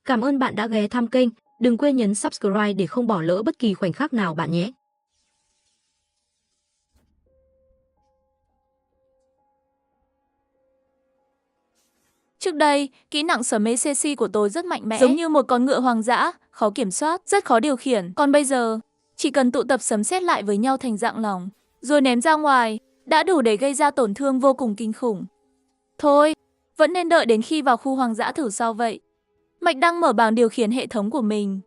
Cảm ơn bạn đã ghé thăm kênh. Đừng quên nhấn subscribe để không bỏ lỡ bất kỳ khoảnh khắc nào bạn nhé. Trước đây, kỹ năng sấm ECC của tôi rất mạnh mẽ, giống như một con ngựa hoang dã, khó kiểm soát, rất khó điều khiển. Còn bây giờ, chỉ cần tụ tập sấm sét lại với nhau thành dạng lỏng, rồi ném ra ngoài, đã đủ để gây ra tổn thương vô cùng kinh khủng. Thôi, vẫn nên đợi đến khi vào khu hoang dã thử sao vậy. Mạch đang mở bảng điều khiển hệ thống của mình.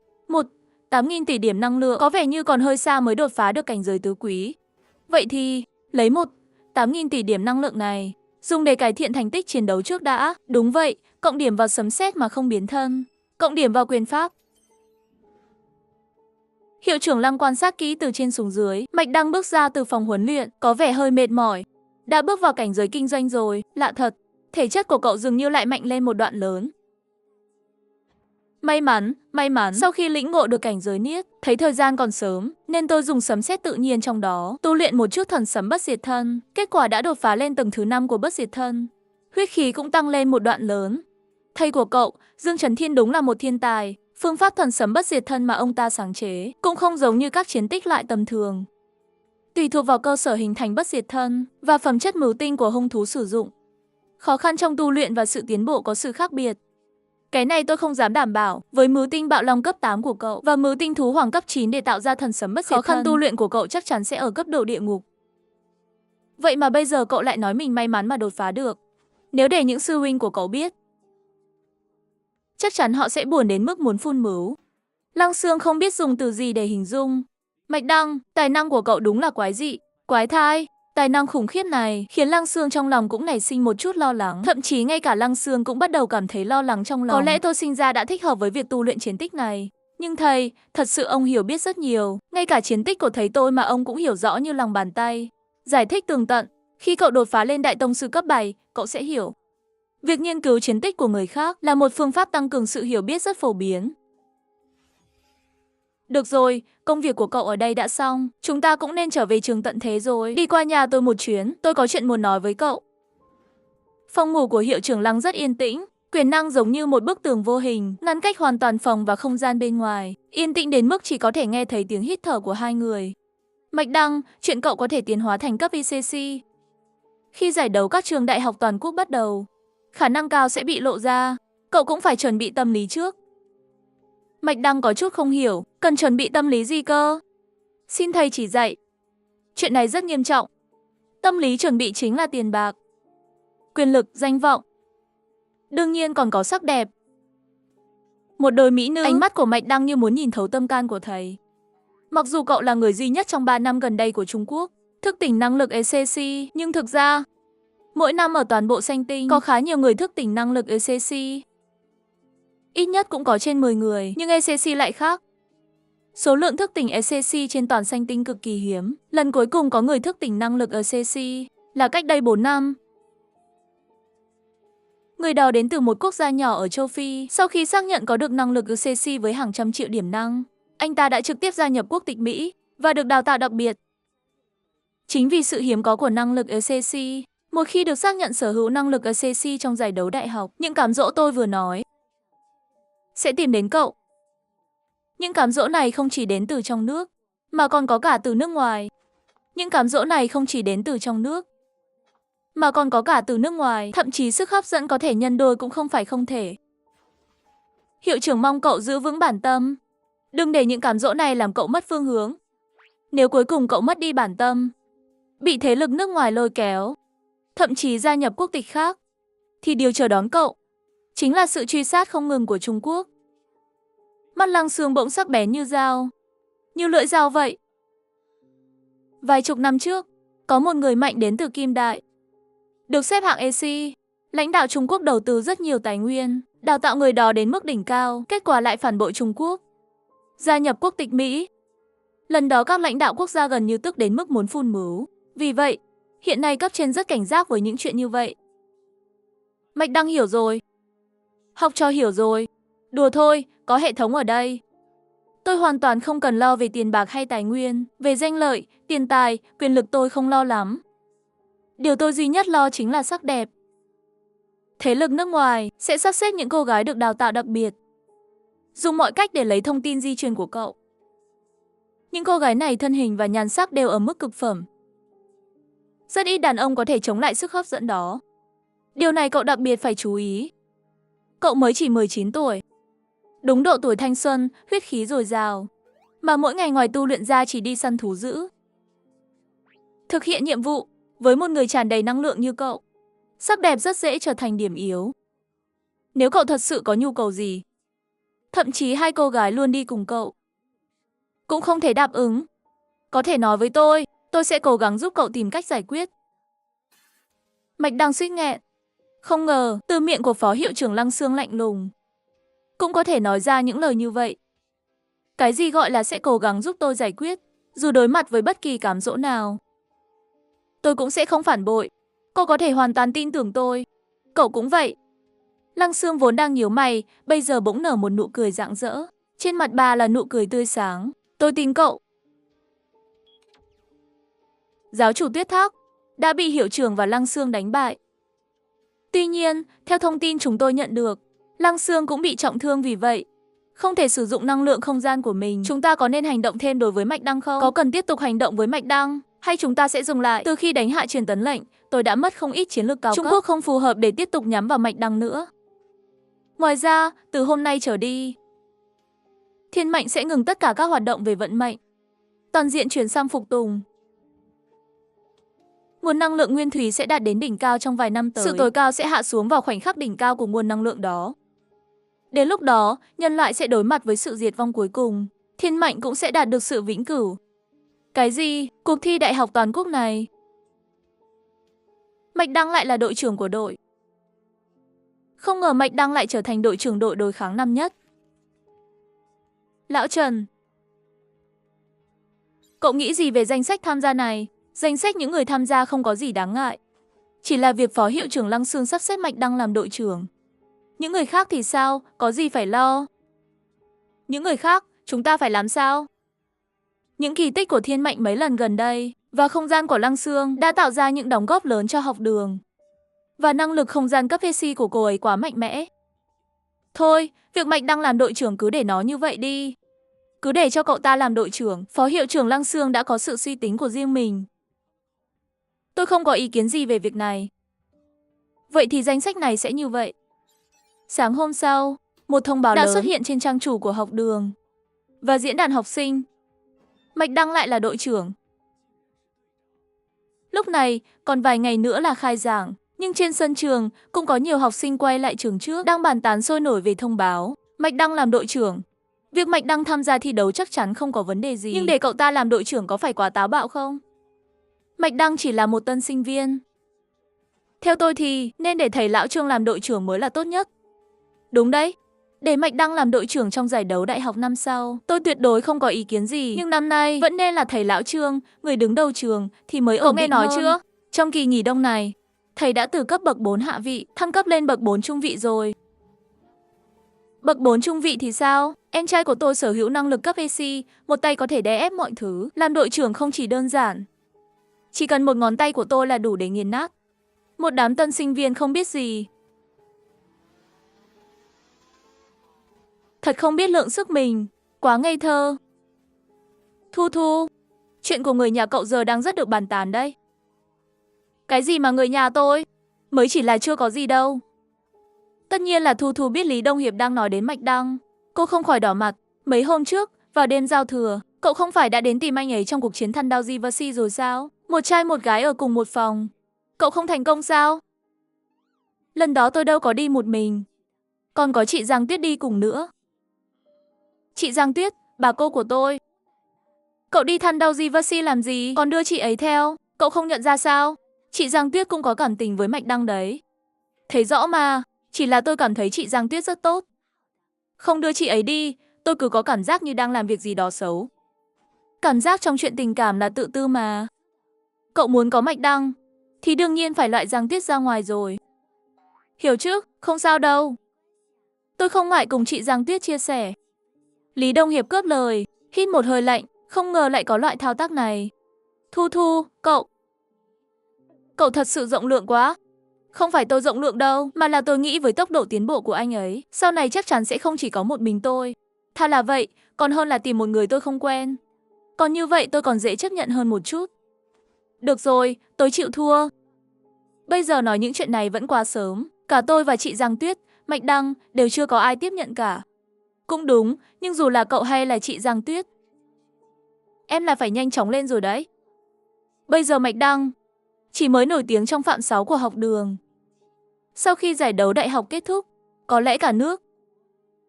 8.000 tỷ điểm năng lượng, có vẻ như còn hơi xa mới đột phá được cảnh giới tứ quý. Vậy thì, lấy 8.000 tỷ điểm năng lượng này, dùng để cải thiện thành tích chiến đấu trước đã. Đúng vậy, cộng điểm vào sấm sét mà không biến thân, cộng điểm vào quyền pháp. Hiệu trưởng Lăng quan sát kỹ từ trên xuống dưới. Mạch đang bước ra từ phòng huấn luyện, có vẻ hơi mệt mỏi. Đã bước vào cảnh giới kinh doanh rồi, lạ thật. Thể chất của cậu dường như lại mạnh lên một đoạn lớn. May mắn, sau khi lĩnh ngộ được cảnh giới niết, thấy thời gian còn sớm, nên tôi dùng sấm sét tự nhiên trong đó, tu luyện một chút thần sấm bất diệt thân. Kết quả đã đột phá lên tầng thứ 5 của bất diệt thân. Huyết khí cũng tăng lên một đoạn lớn. Thầy của cậu, Dương Trấn Thiên đúng là một thiên tài. Phương pháp thần sấm bất diệt thân mà ông ta sáng chế cũng không giống như các chiến tích lại tầm thường. Tùy thuộc vào cơ sở hình thành bất diệt thân và phẩm chất mưu tinh của hung thú sử dụng. Khó khăn trong tu luyện và sự tiến bộ có sự khác biệt. Cái này tôi không dám đảm bảo, với mưu tinh bạo long cấp 8 của cậu và mưu tinh thú hoàng cấp 9 để tạo ra thần sấm bất diệt thân. Khó khăn tu luyện của cậu chắc chắn sẽ ở cấp độ địa ngục. Vậy mà bây giờ cậu lại nói mình may mắn mà đột phá được. Nếu để những sư huynh của cậu biết, chắc chắn họ sẽ buồn đến mức muốn phun mứu. Lăng Xương không biết dùng từ gì để hình dung. Mạch Đăng, tài năng của cậu đúng là quái dị, quái thai. Tài năng khủng khiếp này khiến Lăng Xương trong lòng cũng nảy sinh một chút lo lắng. Thậm chí ngay cả Lăng Xương cũng bắt đầu cảm thấy lo lắng trong lòng. Có lẽ tôi sinh ra đã thích hợp với việc tu luyện chiến tích này. Nhưng thầy, thật sự ông hiểu biết rất nhiều. Ngay cả chiến tích của thầy tôi mà ông cũng hiểu rõ như lòng bàn tay. Giải thích tường tận, khi cậu đột phá lên đại tông sư cấp 7, cậu sẽ hiểu. Việc nghiên cứu chiến tích của người khác là một phương pháp tăng cường sự hiểu biết rất phổ biến. Được rồi, công việc của cậu ở đây đã xong, chúng ta cũng nên trở về trường tận thế rồi. Đi qua nhà tôi một chuyến, tôi có chuyện muốn nói với cậu. Phòng ngủ của hiệu trưởng Lăng rất yên tĩnh, quyền năng giống như một bức tường vô hình, ngăn cách hoàn toàn phòng và không gian bên ngoài. Yên tĩnh đến mức chỉ có thể nghe thấy tiếng hít thở của hai người. Mạch Đăng, chuyện cậu có thể tiến hóa thành cấp ECC. Khi giải đấu các trường đại học toàn quốc bắt đầu, khả năng cao sẽ bị lộ ra, cậu cũng phải chuẩn bị tâm lý trước. Mạch Đăng có chút không hiểu, cần chuẩn bị tâm lý gì cơ? Xin thầy chỉ dạy. Chuyện này rất nghiêm trọng. Tâm lý chuẩn bị chính là tiền bạc, quyền lực, danh vọng. Đương nhiên còn có sắc đẹp. Một đôi mỹ nữ. Ánh mắt của Mạch Đăng như muốn nhìn thấu tâm can của thầy. Mặc dù cậu là người duy nhất trong 3 năm gần đây của Trung Quốc thức tỉnh năng lực ECC, nhưng thực ra mỗi năm ở toàn bộ Xanh Tinh có khá nhiều người thức tỉnh năng lực ECC. Ít nhất cũng có trên 10 người, nhưng ECC lại khác. Số lượng thức tỉnh ECC trên toàn Xanh Tinh cực kỳ hiếm. Lần cuối cùng có người thức tỉnh năng lực ECC là cách đây 4 năm. Người đó đến từ một quốc gia nhỏ ở châu Phi. Sau khi xác nhận có được năng lực ECC với hàng trăm triệu điểm năng, anh ta đã trực tiếp gia nhập quốc tịch Mỹ và được đào tạo đặc biệt. Chính vì sự hiếm có của năng lực ECC, một khi được xác nhận sở hữu năng lực ECC trong giải đấu đại học, những cám dỗ tôi vừa nói sẽ tìm đến cậu. Những cám dỗ này không chỉ đến từ trong nước, mà còn có cả từ nước ngoài. Những cám dỗ này không chỉ đến từ trong nước, mà còn có cả từ nước ngoài. Thậm chí sức hấp dẫn có thể nhân đôi cũng không phải không thể. Hiệu trưởng mong cậu giữ vững bản tâm. Đừng để những cám dỗ này làm cậu mất phương hướng. Nếu cuối cùng cậu mất đi bản tâm, bị thế lực nước ngoài lôi kéo, thậm chí gia nhập quốc tịch khác, thì điều chờ đón cậu chính là sự truy sát không ngừng của Trung Quốc. Mắt Lăng Xương bỗng sắc bén như dao, như lưỡi dao vậy. Vài chục năm trước, có một người mạnh đến từ Kim Đại, được xếp hạng EC. Lãnh đạo Trung Quốc đầu tư rất nhiều tài nguyên, đào tạo người đó đến mức đỉnh cao, kết quả lại phản bội Trung Quốc, gia nhập quốc tịch Mỹ. Lần đó các lãnh đạo quốc gia gần như tức đến mức muốn phun mứu. Vì vậy, hiện nay cấp trên rất cảnh giác với những chuyện như vậy. Mạch Đăng hiểu rồi. Học trò hiểu rồi. Đùa thôi, có hệ thống ở đây. Tôi hoàn toàn không cần lo về tiền bạc hay tài nguyên, về danh lợi, tiền tài, quyền lực tôi không lo lắm. Điều tôi duy nhất lo chính là sắc đẹp. Thế lực nước ngoài sẽ sắp xếp những cô gái được đào tạo đặc biệt, dùng mọi cách để lấy thông tin di truyền của cậu. Những cô gái này thân hình và nhan sắc đều ở mức cực phẩm. Rất ít đàn ông có thể chống lại sức hấp dẫn đó. Điều này cậu đặc biệt phải chú ý. Cậu mới chỉ 19 tuổi. Đúng độ tuổi thanh xuân, huyết khí dồi dào. Mà mỗi ngày ngoài tu luyện ra chỉ đi săn thú dữ. Thực hiện nhiệm vụ, với một người tràn đầy năng lượng như cậu, sắc đẹp rất dễ trở thành điểm yếu. Nếu cậu thật sự có nhu cầu gì, thậm chí hai cô gái luôn đi cùng cậu, cũng không thể đáp ứng. Có thể nói với tôi sẽ cố gắng giúp cậu tìm cách giải quyết. Mạch Đăng suýt nghẹn. Không ngờ, từ miệng của Phó Hiệu trưởng Lăng Xương lạnh lùng, cũng có thể nói ra những lời như vậy. Cái gì gọi là sẽ cố gắng giúp tôi giải quyết, dù đối mặt với bất kỳ cám dỗ nào, tôi cũng sẽ không phản bội. Cô có thể hoàn toàn tin tưởng tôi. Cậu cũng vậy. Lăng Xương vốn đang nhíu mày, bây giờ bỗng nở một nụ cười rạng rỡ. Trên mặt bà là nụ cười tươi sáng. Tôi tin cậu. Giáo chủ Tuyết Thác đã bị hiệu trưởng và Lăng Xương đánh bại. Tuy nhiên, theo thông tin chúng tôi nhận được, Lăng Xương cũng bị trọng thương vì vậy. Không thể sử dụng năng lượng không gian của mình. Chúng ta có nên hành động thêm đối với Mạch Đăng không? Có cần tiếp tục hành động với Mạch Đăng? Hay chúng ta sẽ dừng lại? Từ khi đánh hạ truyền tấn lệnh, tôi đã mất không ít chiến lược cao cấp. Trung Quốc không phù hợp để tiếp tục nhắm vào Mạch Đăng nữa. Ngoài ra, từ hôm nay trở đi, Thiên Mệnh sẽ ngừng tất cả các hoạt động về vận mệnh. Toàn diện chuyển sang phục tùng. Nguồn năng lượng nguyên thủy sẽ đạt đến đỉnh cao trong vài năm tới. Sự tối cao sẽ hạ xuống vào khoảnh khắc đỉnh cao của nguồn năng lượng đó. Đến lúc đó, nhân loại sẽ đối mặt với sự diệt vong cuối cùng. Thiên Mệnh cũng sẽ đạt được sự vĩnh cửu. Cái gì? Cuộc thi đại học toàn quốc này? Mạch Đăng lại là đội trưởng của đội. Không ngờ Mạch Đăng lại trở thành đội trưởng đội đối kháng năm nhất. Lão Trần, cậu nghĩ gì về danh sách tham gia này? Danh sách những người tham gia không có gì đáng ngại. Chỉ là việc Phó Hiệu trưởng Lăng Xương sắp xếp Mạch Đăng làm đội trưởng. Những người khác thì sao? Có gì phải lo? Những người khác, chúng ta phải làm sao? Những kỳ tích của Thiên Mệnh mấy lần gần đây và không gian của Lăng Xương đã tạo ra những đóng góp lớn cho học đường. Và năng lực không gian cấp PC của cô ấy quá mạnh mẽ. Thôi, việc Mạch Đăng làm đội trưởng cứ để nó như vậy đi. Cứ để cho cậu ta làm đội trưởng. Phó Hiệu trưởng Lăng Xương đã có sự suy tính của riêng mình. Tôi không có ý kiến gì về việc này. Vậy thì danh sách này sẽ như vậy. Sáng hôm sau, một thông báo đã xuất hiện trên trang chủ của học đường và diễn đàn học sinh. Mạch Đăng lại là đội trưởng. Lúc này, còn vài ngày nữa là khai giảng, nhưng trên sân trường cũng có nhiều học sinh quay lại trường trước đang bàn tán sôi nổi về thông báo Mạch Đăng làm đội trưởng. Việc Mạch Đăng tham gia thi đấu chắc chắn không có vấn đề gì, nhưng để cậu ta làm đội trưởng có phải quá táo bạo không? Mạch Đăng chỉ là một tân sinh viên. Theo tôi thì nên để thầy Lão Trương làm đội trưởng mới là tốt nhất. Đúng đấy, để Mạch Đăng làm đội trưởng trong giải đấu đại học năm sau, tôi tuyệt đối không có ý kiến gì. Nhưng năm nay vẫn nên là thầy Lão Trương, người đứng đầu trường thì mới ổn định hơn. Cậu nghe nói chưa? Trong kỳ nghỉ đông này, thầy đã từ cấp bậc 4 hạ vị thăng cấp lên bậc 4 trung vị rồi. Bậc 4 trung vị thì sao? Em trai của tôi sở hữu năng lực cấp AC, một tay có thể đè ép mọi thứ. Làm đội trưởng không chỉ đơn giản. Chỉ cần một ngón tay của tôi là đủ để nghiền nát một đám tân sinh viên không biết gì. Thật không biết lượng sức mình, quá ngây thơ. Thu Thu, chuyện của người nhà cậu giờ đang rất được bàn tán đấy. Cái gì mà người nhà tôi? Mới chỉ là chưa có gì đâu. Tất nhiên là Thu Thu biết Lý Đông Hiệp đang nói đến Mạch Đăng. Cô không khỏi đỏ mặt. Mấy hôm trước, vào đêm giao thừa, cậu không phải đã đến tìm anh ấy trong cuộc chiến Thunder University rồi sao? Một trai một gái ở cùng một phòng. Cậu không thành công sao? Lần đó tôi đâu có đi một mình. Còn có chị Giang Tuyết đi cùng nữa. Chị Giang Tuyết, bà cô của tôi. Cậu đi Thunder University làm gì? Còn đưa chị ấy theo. Cậu không nhận ra sao? Chị Giang Tuyết cũng có cảm tình với Mạch Đăng đấy. Thấy rõ mà. Chỉ là tôi cảm thấy chị Giang Tuyết rất tốt. Không đưa chị ấy đi, tôi cứ có cảm giác như đang làm việc gì đó xấu. Cảm giác trong chuyện tình cảm là tự tư mà. Cậu muốn có Mạch Đăng thì đương nhiên phải loại Giang Tuyết ra ngoài rồi. Hiểu chứ, không sao đâu. Tôi không ngại cùng chị Giang Tuyết chia sẻ. Lý Đông Hiệp cướp lời, hít một hơi lạnh, không ngờ lại có loại thao tác này. Thu Thu, cậu thật sự rộng lượng quá. Không phải tôi rộng lượng đâu, mà là tôi nghĩ với tốc độ tiến bộ của anh ấy, sau này chắc chắn sẽ không chỉ có một mình tôi. Thà là vậy, còn hơn là tìm một người tôi không quen. Còn như vậy tôi còn dễ chấp nhận hơn một chút. Được rồi, tôi chịu thua. Bây giờ nói những chuyện này vẫn quá sớm. Cả tôi và chị Giang Tuyết, Mạch Đăng đều chưa có ai tiếp nhận cả. Cũng đúng, nhưng dù là cậu hay là chị Giang Tuyết, em là phải nhanh chóng lên rồi đấy. Bây giờ Mạch Đăng chỉ mới nổi tiếng trong phạm 6 của học đường. Sau khi giải đấu đại học kết thúc, có lẽ cả nước,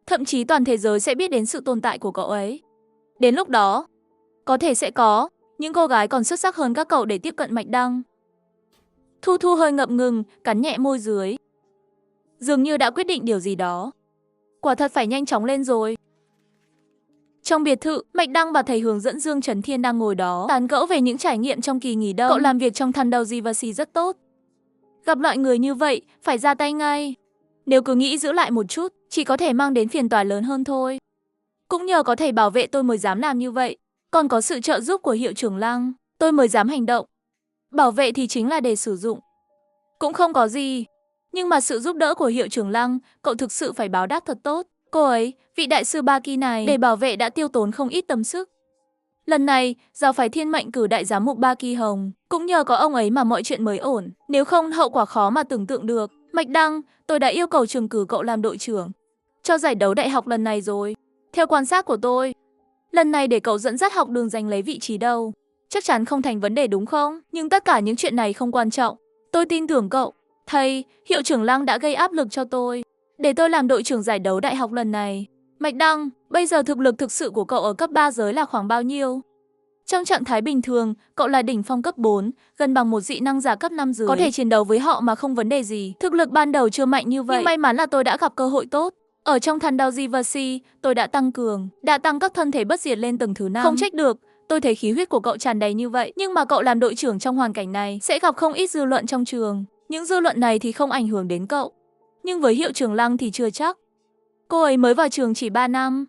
thậm chí toàn thế giới sẽ biết đến sự tồn tại của cậu ấy. Đến lúc đó, có thể sẽ có những cô gái còn xuất sắc hơn các cậu để tiếp cận Mạch Đăng. Thu Thu hơi ngập ngừng, cắn nhẹ môi dưới. Dường như đã quyết định điều gì đó. Quả thật phải nhanh chóng lên rồi. Trong biệt thự, Mạch Đăng và thầy hướng dẫn Dương Trấn Thiên đang ngồi đó, tán gẫu về những trải nghiệm trong kỳ nghỉ đông. Cậu làm việc trong Thunder University rất tốt. Gặp loại người như vậy, phải ra tay ngay. Nếu cứ nghĩ giữ lại một chút, chỉ có thể mang đến phiền toái lớn hơn thôi. Cũng nhờ có thầy bảo vệ tôi mới dám làm như vậy. Còn có sự trợ giúp của hiệu trưởng Lăng, tôi mới dám hành động. Bảo vệ thì chính là để sử dụng. Cũng không có gì. Nhưng mà sự giúp đỡ của hiệu trưởng Lăng, cậu thực sự phải báo đáp thật tốt. Cô ấy, vị đại sư Ba Kỳ này, để bảo vệ đã tiêu tốn không ít tâm sức. Lần này, giáo phái Thiên Mệnh cử đại giám mục Ba Kỳ Hồng. Cũng nhờ có ông ấy mà mọi chuyện mới ổn. Nếu không, hậu quả khó mà tưởng tượng được. Mạch Đăng, tôi đã yêu cầu trường cử cậu làm đội trưởng cho giải đấu đại học lần này rồi. Theo quan sát của tôi, lần này để cậu dẫn dắt học đường giành lấy vị trí đầu, chắc chắn không thành vấn đề đúng không? Nhưng tất cả những chuyện này không quan trọng. Tôi tin tưởng cậu. Thầy, hiệu trưởng Lăng đã gây áp lực cho tôi, để tôi làm đội trưởng giải đấu đại học lần này. Mạch Đăng, bây giờ thực lực thực sự của cậu ở cấp 3 giới là khoảng bao nhiêu? Trong trạng thái bình thường, cậu là đỉnh phong cấp 4, gần bằng một dị năng giả cấp 5 giới. Có thể chiến đấu với họ mà không vấn đề gì. Thực lực ban đầu chưa mạnh như vậy, nhưng may mắn là tôi đã gặp cơ hội tốt. Ở trong Thunder University, tôi đã tăng cường, đã tăng các thân thể bất diệt lên tầng thứ 5. Không trách được, tôi thấy khí huyết của cậu tràn đầy như vậy. Nhưng mà cậu làm đội trưởng trong hoàn cảnh này sẽ gặp không ít dư luận trong trường. Những dư luận này thì không ảnh hưởng đến cậu. Nhưng với hiệu trưởng Lăng thì chưa chắc. Cô ấy mới vào trường chỉ 3 năm.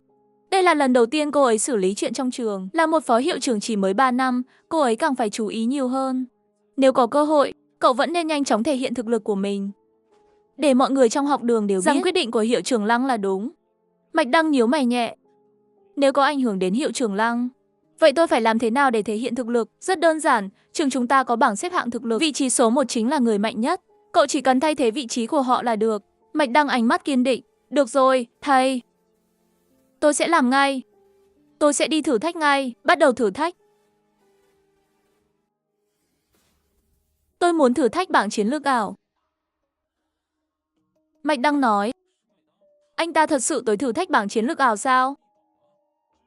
Đây là lần đầu tiên cô ấy xử lý chuyện trong trường. Là một phó hiệu trưởng chỉ mới 3 năm, cô ấy càng phải chú ý nhiều hơn. Nếu có cơ hội, cậu vẫn nên nhanh chóng thể hiện thực lực của mình, để mọi người trong học đường đều biết rằng quyết định của hiệu trưởng Lăng là đúng. Mạch Đăng nhíu mày nhẹ. Nếu có ảnh hưởng đến hiệu trưởng Lăng, vậy tôi phải làm thế nào để thể hiện thực lực? Rất đơn giản, trường chúng ta có bảng xếp hạng thực lực. Vị trí số 1 chính là người mạnh nhất. Cậu chỉ cần thay thế vị trí của họ là được. Mạch Đăng ánh mắt kiên định. Được rồi, thầy. Tôi sẽ làm ngay. Tôi sẽ đi thử thách ngay. Bắt đầu thử thách. Tôi muốn thử thách bảng chiến lược ảo. Mạch Đăng nói. Anh ta thật sự tới thử thách bảng chiến lược ảo sao?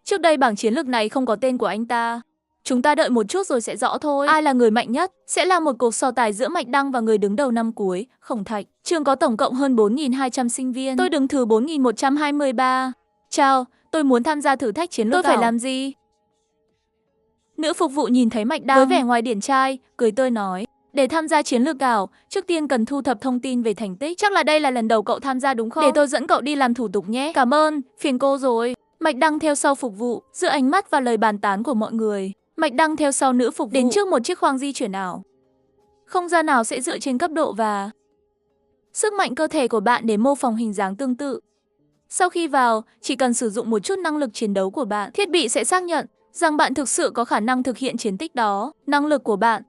Trước đây bảng chiến lược này không có tên của anh ta. Chúng ta đợi một chút rồi sẽ rõ thôi. Ai là người mạnh nhất? Sẽ là một cuộc so tài giữa Mạch Đăng và người đứng đầu năm cuối, Khổng Thạch. Trường có tổng cộng hơn 4.200 sinh viên. Tôi đứng thứ 4.123. Chào, tôi muốn tham gia thử thách chiến lược ảo. Tôi phải làm gì? Nữ phục vụ nhìn thấy Mạch Đăng với vẻ ngoài điển trai, cười tươi nói. Để tham gia chiến lược ảo, trước tiên cần thu thập thông tin về thành tích. Chắc là đây là lần đầu cậu tham gia đúng không? Để tôi dẫn cậu đi làm thủ tục nhé. Cảm ơn, phiền cô rồi. Mạch Đăng theo sau phục vụ, giữa ánh mắt và lời bàn tán của mọi người. Mạch Đăng theo sau nữ phục vụ đến trước một chiếc khoang di chuyển ảo. Không gian nào sẽ dựa trên cấp độ và sức mạnh cơ thể của bạn để mô phỏng hình dáng tương tự. Sau khi vào, chỉ cần sử dụng một chút năng lực chiến đấu của bạn, thiết bị sẽ xác nhận rằng bạn thực sự có khả năng thực hiện chiến tích đó. Năng lực của bạn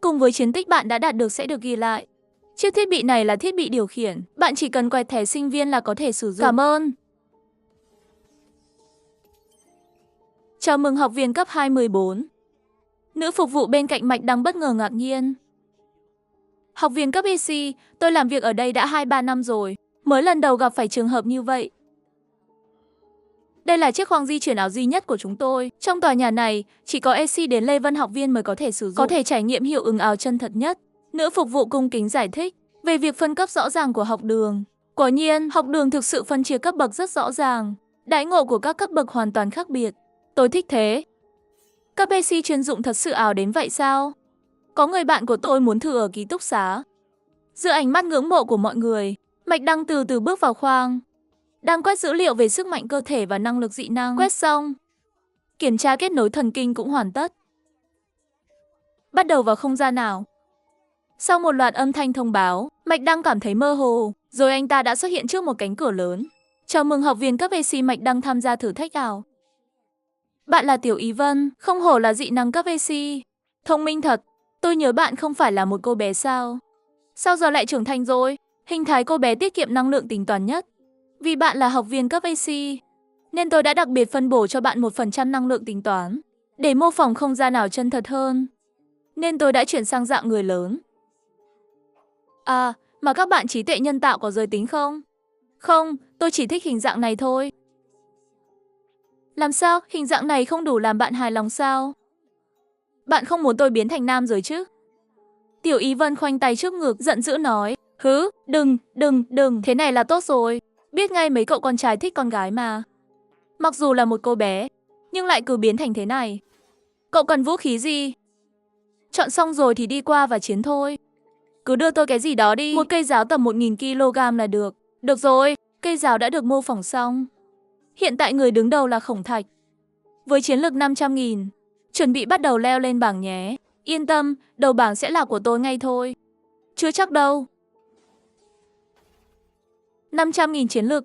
cùng với chiến tích bạn đã đạt được sẽ được ghi lại. Chiếc thiết bị này là thiết bị điều khiển, bạn chỉ cần quẹt thẻ sinh viên là có thể sử dụng. Cảm ơn. Chào mừng học viên cấp 214. Nữ phục vụ bên cạnh Mạch Đăng bất ngờ ngạc nhiên. Học viên cấp EC, tôi làm việc ở đây đã 2-3 năm rồi, mới lần đầu gặp phải trường hợp như vậy. Đây là chiếc khoang di chuyển ảo duy nhất của chúng tôi. Trong tòa nhà này, chỉ có EC đến Lê Vân học viên mới có thể sử dụng, có thể trải nghiệm hiệu ứng ảo chân thật nhất. Nữ phục vụ cung kính giải thích về việc phân cấp rõ ràng của học đường. Quả nhiên, học đường thực sự phân chia cấp bậc rất rõ ràng. Đãi ngộ của các cấp bậc hoàn toàn khác biệt. Tôi thích thế. Cấp EC chuyên dụng thật sự ảo đến vậy sao? Có người bạn của tôi muốn thử ở ký túc xá. Giữa ánh mắt ngưỡng mộ của mọi người, Mạch Đăng từ từ bước vào khoang. Đang quét dữ liệu về sức mạnh cơ thể và năng lực dị năng. Quét xong. Kiểm tra kết nối thần kinh cũng hoàn tất. Bắt đầu vào không gian nào. Sau một loạt âm thanh thông báo, Mạch Đăng cảm thấy mơ hồ, rồi anh ta đã xuất hiện trước một cánh cửa lớn. Chào mừng học viên cấp AC Mạch Đăng tham gia thử thách ảo. Bạn là Tiểu Ý Vân, không hổ là dị năng cấp AC. Thông minh thật, tôi nhớ bạn không phải là một cô bé sao? Sao giờ lại trưởng thành rồi? Hình thái cô bé tiết kiệm năng lượng tính toán nhất. Vì bạn là học viên cấp AC, nên tôi đã đặc biệt phân bổ cho bạn 1% năng lượng tính toán, để mô phỏng không gian ảo chân thật hơn. Nên tôi đã chuyển sang dạng người lớn. À, mà các bạn trí tuệ nhân tạo có giới tính không? Không, tôi chỉ thích hình dạng này thôi. Làm sao, hình dạng này không đủ làm bạn hài lòng sao? Bạn không muốn tôi biến thành nam rồi chứ? Tiểu Ý Vân khoanh tay trước ngực, giận dữ nói. Hứ, đừng, thế này là tốt rồi. Biết ngay mấy cậu con trai thích con gái mà. Mặc dù là một cô bé, nhưng lại cứ biến thành thế này. Cậu cần vũ khí gì? Chọn xong rồi thì đi qua và chiến thôi. Cứ đưa tôi cái gì đó đi. Một cây giáo tầm 1000 kg là được. Được rồi, cây giáo đã được mô phỏng xong. Hiện tại người đứng đầu là Khổng Thạch, với chiến lực 500.000. Chuẩn bị bắt đầu leo lên bảng nhé. Yên tâm, đầu bảng sẽ là của tôi ngay thôi. Chưa chắc đâu. 500.000 chiến lực.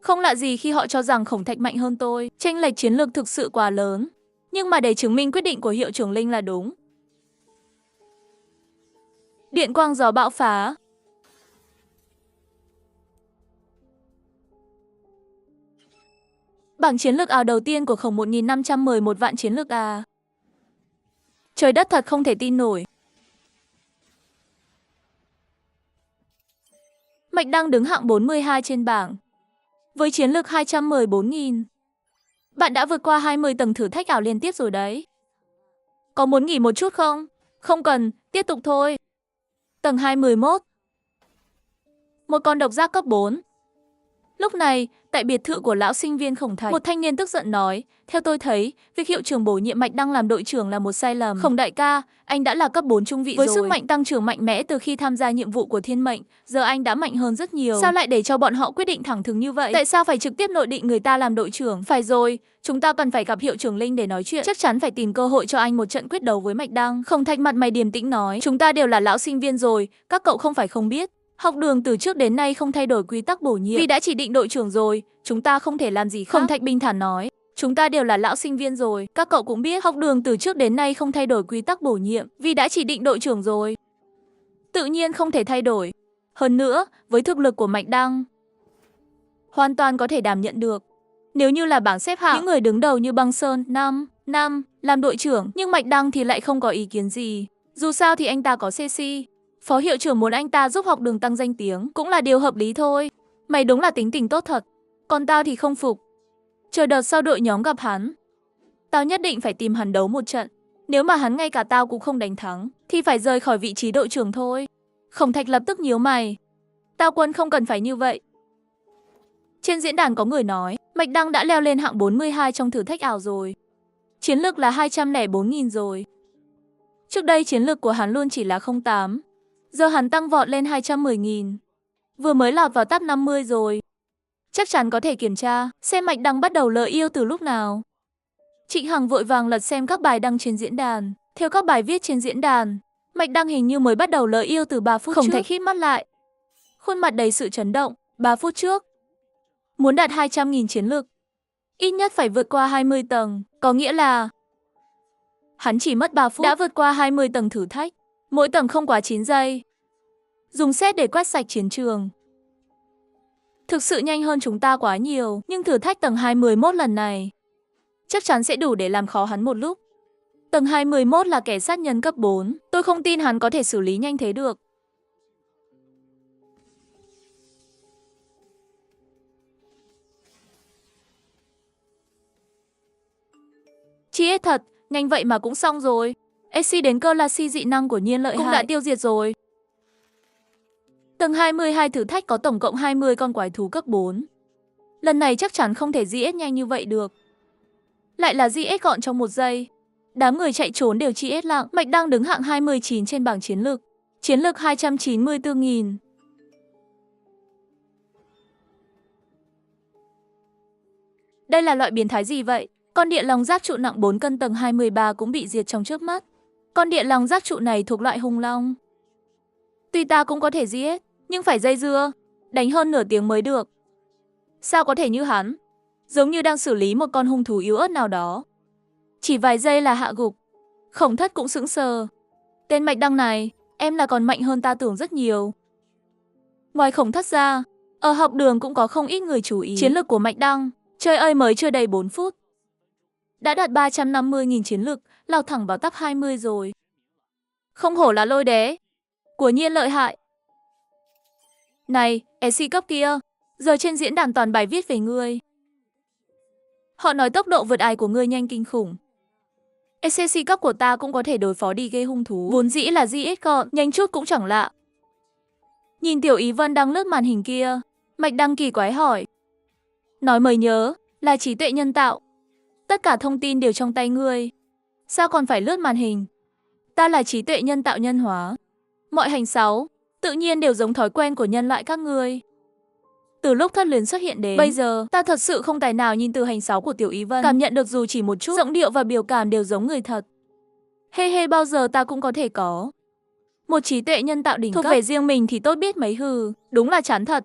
Không lạ gì khi họ cho rằng Khổng Thạch mạnh hơn tôi. Chênh lệch chiến lực thực sự quá lớn. Nhưng mà để chứng minh quyết định của hiệu trưởng Linh là đúng. Điện quang gió bão phá. Bảng chiến lực ảo đầu tiên của Khổng 1511 vạn chiến lực à. Trời đất thật không thể tin nổi. Mạch Đăng đứng hạng 42 trên bảng, với chiến lực 214.000. Bạn đã vượt qua 20 tầng thử thách ảo liên tiếp rồi đấy. Có muốn nghỉ một chút không? Không cần, tiếp tục thôi. Tầng 211. Một con độc giác cấp 4. Lúc này, tại biệt thự của lão sinh viên Khổng Thạch, một thanh niên tức giận nói, theo tôi thấy, việc hiệu trưởng bổ nhiệm Mạch Đăng làm đội trưởng là một sai lầm. Khổng đại ca, anh đã là cấp 4 trung vị rồi. Với sức mạnh tăng trưởng mạnh mẽ từ khi tham gia nhiệm vụ của thiên mệnh, giờ anh đã mạnh hơn rất nhiều. Sao lại để cho bọn họ quyết định thẳng thừng như vậy? Tại sao phải trực tiếp nội định người ta làm đội trưởng? Phải rồi, chúng ta cần phải gặp hiệu trưởng Linh để nói chuyện. Chắc chắn phải tìm cơ hội cho anh một trận quyết đấu với Mạch Đăng. Khổng Thạch mặt mày điềm tĩnh nói, chúng ta đều là lão sinh viên rồi, các cậu không phải không biết. Học đường từ trước đến nay không thay đổi quy tắc bổ nhiệm. Vì đã chỉ định đội trưởng rồi, chúng ta không thể làm gì khác. Khổng Thạch bình thản nói, chúng ta đều là lão sinh viên rồi. Các cậu cũng biết, học đường từ trước đến nay không thay đổi quy tắc bổ nhiệm. Vì đã chỉ định đội trưởng rồi, tự nhiên không thể thay đổi. Hơn nữa, với thực lực của Mạch Đăng, hoàn toàn có thể đảm nhận được. Nếu như là bảng xếp hạng, những người đứng đầu như Băng Sơn, Nam làm đội trưởng, nhưng Mạch Đăng thì lại không có ý kiến gì. Dù sao thì anh ta có CC. Phó hiệu trưởng muốn anh ta giúp học đường tăng danh tiếng, cũng là điều hợp lý thôi. Mày đúng là tính tình tốt thật. Còn tao thì không phục. Chờ đợt sau đội nhóm gặp hắn, tao nhất định phải tìm hắn đấu một trận. Nếu mà hắn ngay cả tao cũng không đánh thắng, thì phải rời khỏi vị trí đội trưởng thôi. Khổng Thạch lập tức nhíu mày. Tao Quân không cần phải như vậy. Trên diễn đàn có người nói, Mạch Đăng đã leo lên hạng 42 trong thử thách ảo rồi. Chiến lực là 204.000 rồi. Trước đây chiến lực của hắn luôn chỉ là 08. Giờ hắn tăng vọt lên 210.000. Vừa mới lọt vào top 50 rồi. Chắc chắn có thể kiểm tra, xem Mạch Đăng bắt đầu lỡ yêu từ lúc nào. Trịnh Hằng vội vàng lật xem các bài đăng trên diễn đàn. Theo các bài viết trên diễn đàn, Mạch Đăng hình như mới bắt đầu lỡ yêu từ 3 phút trước. Khổng Thạch híp mắt lại, khuôn mặt đầy sự chấn động. 3 phút trước, muốn đạt 200.000 chiến lực, ít nhất phải vượt qua 20 tầng. Có nghĩa là hắn chỉ mất 3 phút đã vượt qua 20 tầng thử thách. Mỗi tầng không quá 9 giây. Dùng set để quét sạch chiến trường. Thực sự nhanh hơn chúng ta quá nhiều. Nhưng thử thách tầng 211 lần này chắc chắn sẽ đủ để làm khó hắn một lúc. Tầng 211 là kẻ sát nhân cấp 4. Tôi không tin hắn có thể xử lý nhanh thế được. Chi hết thật, nhanh vậy mà cũng xong rồi. AC đến cơ là si dị năng của Nhiên lợi hại cũng đã tiêu diệt rồi. Tầng 22 thử thách có tổng cộng 20 con quái thú cấp 4. Lần này chắc chắn không thể GS nhanh như vậy được. Lại là GS gọn trong 1 giây. Đám người chạy trốn đều GS lặng. Mạch Đăng đứng hạng 29 trên bảng chiến lực. Chiến lực 294.000. Đây là loại biến thái gì vậy? Con địa long giác trụ nặng 4 cân tầng 23 cũng bị diệt trong chớp mắt. Con địa long giác trụ này thuộc loại hung long. Tuy ta cũng có thể giết, nhưng phải dây dưa, đánh hơn nửa tiếng mới được. Sao có thể như hắn? Giống như đang xử lý một con hung thú yếu ớt nào đó. Chỉ vài giây là hạ gục. Khổng Thất cũng sững sờ. Tên Mạch Đăng này, em là còn mạnh hơn ta tưởng rất nhiều. Ngoài Khổng Thất ra, ở học đường cũng có không ít người chú ý chiến lược của Mạch Đăng. Trời ơi, mới chưa đầy 4 phút. Đã đạt 350.000 chiến lực, lao thẳng vào top 20 rồi. Không hổ là Lôi Đế. Quả nhiên lợi hại. Này, SC cấp kia, giờ trên diễn đàn toàn bài viết về ngươi. Họ nói tốc độ vượt ải của ngươi nhanh kinh khủng. SCC cấp của ta cũng có thể đối phó đi ghê hung thú. Vốn dĩ là GS gọn, nhanh chút cũng chẳng lạ. Nhìn Tiểu Ý Vân đang lướt màn hình kia, Mạch Đăng kỳ quái hỏi. Nói mới nhớ, là trí tuệ nhân tạo. Tất cả thông tin đều trong tay ngươi. Sao còn phải lướt màn hình? Ta là trí tuệ nhân tạo nhân hóa. Mọi hành sáu, tự nhiên đều giống thói quen của nhân loại các ngươi. Từ lúc Thất Luyến xuất hiện đến bây giờ, ta thật sự không tài nào nhìn từ hành sáu của Tiểu Ý Vân cảm nhận được dù chỉ một chút, giọng điệu và biểu cảm đều giống người thật. Hê bao giờ ta cũng có thể có một trí tuệ nhân tạo đỉnh cấp thuộc về riêng mình thì tốt biết mấy hừ, đúng là chán thật.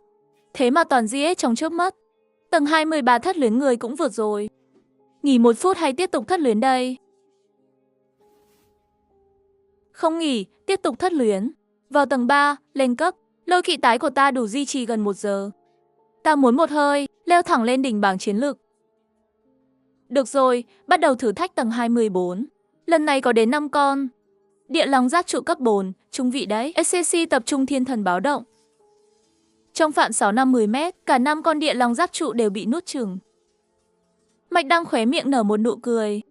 Thế mà toàn GS trong chớp mắt. Tầng 23 Thất Luyến người cũng vượt rồi. Nghỉ 1 phút hay tiếp tục Thất Luyến đây? Không nghỉ, tiếp tục Thất Luyến. Vào tầng 3, lên cấp, lôi kỵ tái của ta đủ duy trì gần 1 giờ. Ta muốn một hơi, leo thẳng lên đỉnh bảng chiến lược. Được rồi, bắt đầu thử thách tầng 24. Lần này có đến 5 con. Địa long giáp trụ cấp 4, trung vị đấy. SCC tập trung thiên thần báo động. Trong phạm 6 năm 10 mét, cả 5 con địa long giáp trụ đều bị nuốt chửng. Mạch Đăng khóe miệng nở một nụ cười.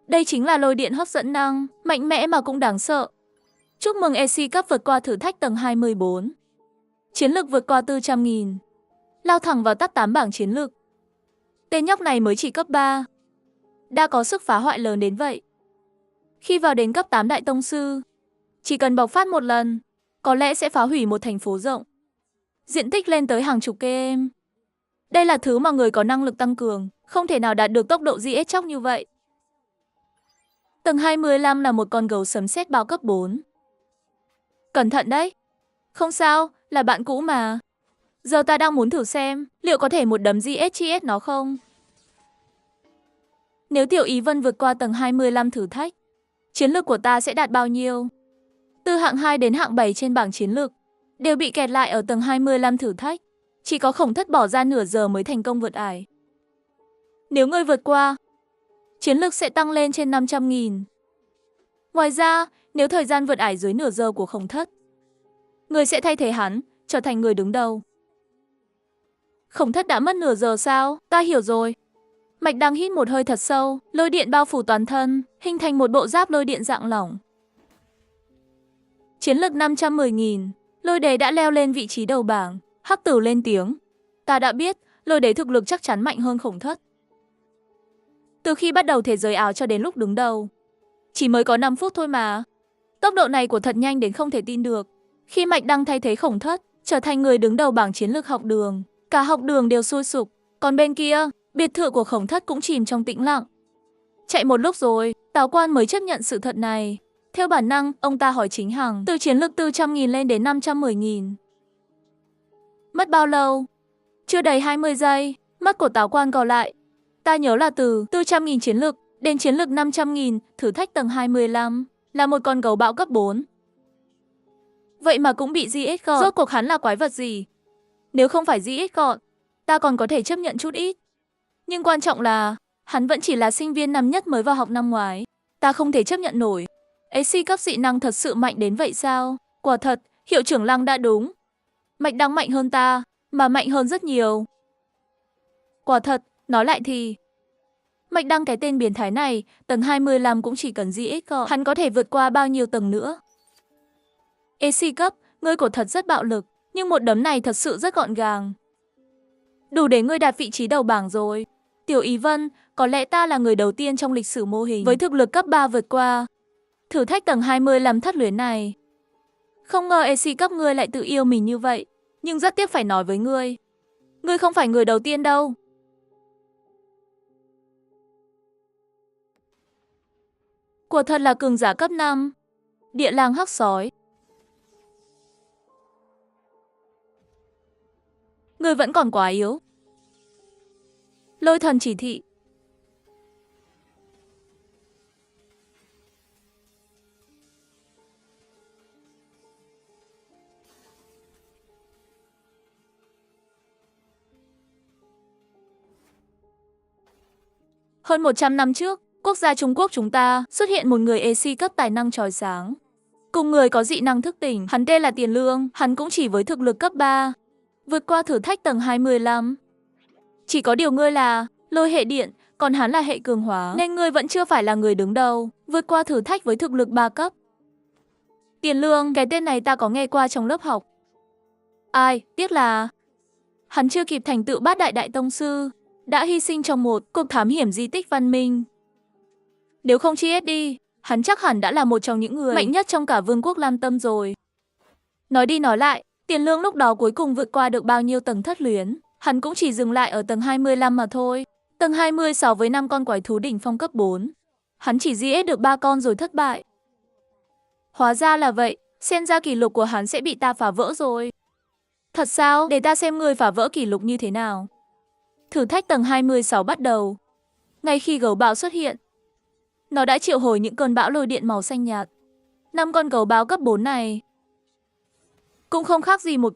Đây chính là lôi điện hấp dẫn năng, mạnh mẽ mà cũng đáng sợ. Chúc mừng EC cấp vượt qua thử thách tầng 24. Chiến lược vượt qua 400.000. Lao thẳng vào top 8 bảng chiến lược. Tên nhóc này mới chỉ cấp 3. Đã có sức phá hoại lớn đến vậy. Khi vào đến cấp 8 đại tông sư, chỉ cần bộc phát một lần, có lẽ sẽ phá hủy một thành phố rộng. Diện tích lên tới hàng chục km. Đây là thứ mà người có năng lực tăng cường, không thể nào đạt được tốc độ GS chóc như vậy. Tầng 25 là một con gấu sấm sét bao cấp 4. Cẩn thận đấy. Không sao, là bạn cũ mà. Giờ ta đang muốn thử xem, liệu có thể một đấm GS nó không? Nếu Tiểu Ý Vân vượt qua tầng 25 thử thách, chiến lược của ta sẽ đạt bao nhiêu? Từ hạng 2 đến hạng 7 trên bảng chiến lược, đều bị kẹt lại ở tầng 25 thử thách. Chỉ có Khổng Thất bỏ ra nửa giờ mới thành công vượt ải. Nếu ngươi vượt qua, chiến lược sẽ tăng lên trên 500.000. Ngoài ra, nếu thời gian vượt ải dưới nửa giờ của Khổng Thất, người sẽ thay thế hắn, trở thành người đứng đầu. Khổng Thất đã mất nửa giờ sao? Ta hiểu rồi. Mạch Đăng hít một hơi thật sâu, lôi điện bao phủ toàn thân, hình thành một bộ giáp lôi điện dạng lỏng. Chiến lực 510.000, Lôi Đế đã leo lên vị trí đầu bảng. Hắc Tử lên tiếng. Ta đã biết, Lôi Đế thực lực chắc chắn mạnh hơn Khổng Thất. Từ khi bắt đầu thế giới ảo cho đến lúc đứng đầu, chỉ mới có 5 phút thôi mà. Tốc độ này của thật nhanh đến không thể tin được. Khi Mạch Đăng thay thế Khổng Thất, trở thành người đứng đầu bảng chiến lược học đường, cả học đường đều sôi sục. Còn bên kia, biệt thự của Khổng Thất cũng chìm trong tĩnh lặng. Chạy một lúc rồi, Tào Quan mới chấp nhận sự thật này. Theo bản năng, ông ta hỏi chính Hằng, từ chiến lược 400.000 lên đến 510.000. Mất bao lâu? Chưa đầy 20 giây, mắt của Tào Quan gò lại. Ta nhớ là từ 400.000 chiến lược đến chiến lược 500.000, thử thách tầng 25, là một con gấu bão cấp 4. Vậy mà cũng bị GS gọn. Rốt cuộc hắn là quái vật gì? Nếu không phải GS gọn, ta còn có thể chấp nhận chút ít. Nhưng quan trọng là, hắn vẫn chỉ là sinh viên năm nhất mới vào học năm ngoái. Ta không thể chấp nhận nổi. AC cấp dị năng thật sự mạnh đến vậy sao? Quả thật, hiệu trưởng Lăng đã đúng. Mạch Đăng mạnh hơn ta, mà mạnh hơn rất nhiều. Quả thật, nói lại thì Mạch Đăng cái tên biến thái này, tầng 25 cũng chỉ cần GS gọn. Hắn có thể vượt qua bao nhiêu tầng nữa? AC cấp, ngươi của thật rất bạo lực, nhưng một đấm này thật sự rất gọn gàng. Đủ để ngươi đạt vị trí đầu bảng rồi. Tiểu Ý Vân, có lẽ ta là người đầu tiên trong lịch sử mô hình với thực lực cấp 3 vượt qua thử thách tầng 25 thất luyến này. Không ngờ AC cấp ngươi lại tự yêu mình như vậy, nhưng rất tiếc phải nói với ngươi. Ngươi không phải người đầu tiên đâu. Của thật là cường giả cấp 5. Địa lang hắc sói. Ngươi vẫn còn quá yếu. Lôi thần chỉ thị. Hơn 100 năm trước, quốc gia Trung Quốc chúng ta xuất hiện một người AC cấp tài năng chói sáng. Cùng người có dị năng thức tỉnh, hắn tên là Tiền Lương, hắn cũng chỉ với thực lực cấp 3. Vượt qua thử thách tầng 25. Chỉ có điều ngươi là lôi hệ điện, còn hắn là hệ cường hóa, nên ngươi vẫn chưa phải là người đứng đầu, vượt qua thử thách với thực lực 3 cấp. Tiền Lương, cái tên này ta có nghe qua trong lớp học. Ai, tiếc là hắn chưa kịp thành tựu bát đại đại tông sư, đã hy sinh trong một cuộc thám hiểm di tích văn minh. Nếu không chi hết đi, hắn chắc hẳn đã là một trong những người mạnh nhất trong cả vương quốc Lam Tâm rồi. Nói đi nói lại, Tiền Lương lúc đó cuối cùng vượt qua được bao nhiêu tầng thất luyến, hắn cũng chỉ dừng lại ở tầng 25 mà thôi. Tầng 26 với 5 con quái thú đỉnh phong cấp 4. Hắn chỉ giết được 3 con rồi thất bại. Hóa ra là vậy, xem ra kỷ lục của hắn sẽ bị ta phá vỡ rồi. Thật sao? Để ta xem người phá vỡ kỷ lục như thế nào. Thử thách tầng 26 bắt đầu. Ngay khi gấu bão xuất hiện, nó đã triệu hồi những cơn bão lôi điện màu xanh nhạt. 5 con gấu báo cấp 4 này cũng không khác gì một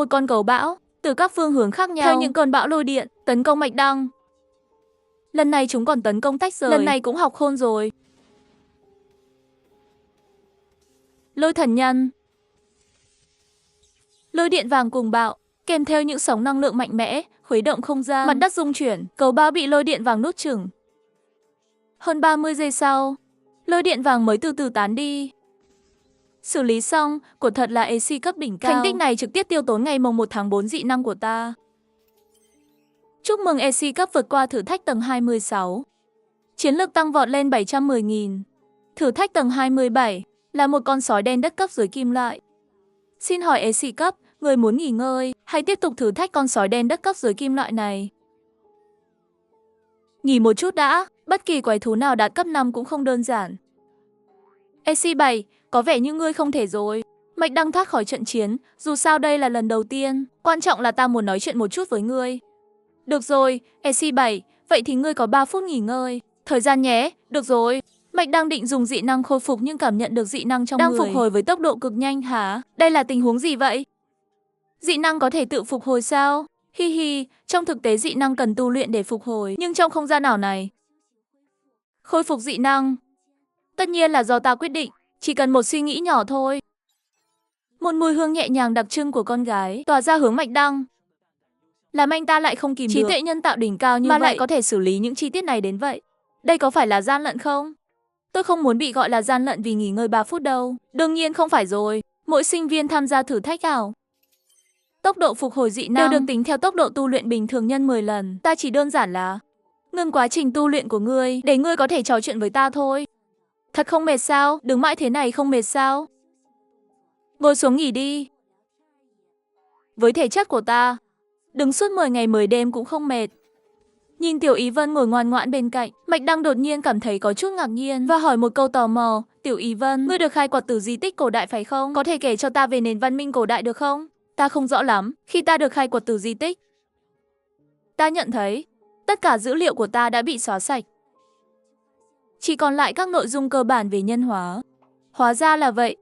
con gấu bão từ các phương hướng khác nhau theo những cơn bão lôi điện tấn công Mạch Đăng. Lần này chúng còn tấn công tách rời, lần này cũng học khôn rồi. Lôi thần nhân. Lôi điện vàng cùng bạo, kèm theo những sóng năng lượng mạnh mẽ, khuấy động không gian, mặt đất rung chuyển, gấu bão bị lôi điện vàng nuốt chửng. Hơn 30 giây sau, lôi điện vàng mới từ từ tán đi. Xử lý xong, của thật là AC cấp đỉnh cao. Thành tích này trực tiếp tiêu tốn ngày mồng 1 tháng 4 dị năng của ta. Chúc mừng AC cấp vượt qua thử thách tầng 26. Chiến lực tăng vọt lên 710.000. Thử thách tầng 27 là một con sói đen đất cấp dưới kim loại. Xin hỏi AC cấp, người muốn nghỉ ngơi hay tiếp tục thử thách con sói đen đất cấp dưới kim loại này? Nghỉ một chút đã, bất kỳ quái thú nào đạt cấp 5 cũng không đơn giản. AC7, có vẻ như ngươi không thể rồi. Mạch Đăng thoát khỏi trận chiến, dù sao đây là lần đầu tiên. Quan trọng là ta muốn nói chuyện một chút với ngươi. Được rồi, AC7, vậy thì ngươi có 3 phút nghỉ ngơi. Thời gian nhé, được rồi. Mạch Đăng định dùng dị năng khôi phục nhưng cảm nhận được dị năng trong người đang phục hồi với tốc độ cực nhanh hả? Đây là tình huống gì vậy? Dị năng có thể tự phục hồi sao? Hi hi, trong thực tế dị năng cần tu luyện để phục hồi, nhưng trong không gian ảo này khôi phục dị năng tất nhiên là do ta quyết định, chỉ cần một suy nghĩ nhỏ thôi. Một mùi hương nhẹ nhàng đặc trưng của con gái tỏa ra hướng Mạch Đăng. Làm anh ta lại không kìm được. Trí tuệ nhân tạo đỉnh cao như vậy mà lại có thể xử lý những chi tiết này đến vậy. Đây có phải là gian lận không? Tôi không muốn bị gọi là gian lận vì nghỉ ngơi 3 phút đâu. Đương nhiên không phải rồi. Mỗi sinh viên tham gia thử thách ảo, tốc độ phục hồi dị năng đều được tính theo tốc độ tu luyện bình thường nhân 10 lần. Ta chỉ đơn giản là ngừng quá trình tu luyện của ngươi để ngươi có thể trò chuyện với ta thôi. Thật không mệt sao? Đứng mãi thế này không mệt sao? Ngồi xuống nghỉ đi. Với thể chất của ta, đứng suốt 10 ngày 10 đêm cũng không mệt. Nhìn Tiểu Ý Vân ngồi ngoan ngoãn bên cạnh, Mạch Đăng đột nhiên cảm thấy có chút ngạc nhiên và hỏi một câu tò mò. Tiểu Ý Vân, ngươi được khai quật từ di tích cổ đại phải không? Có thể kể cho ta về nền văn minh cổ đại được không? Ta không rõ lắm, khi ta được khai quật từ di tích, ta nhận thấy tất cả dữ liệu của ta đã bị xóa sạch. Chỉ còn lại các nội dung cơ bản về nhân hóa. Hóa ra là vậy.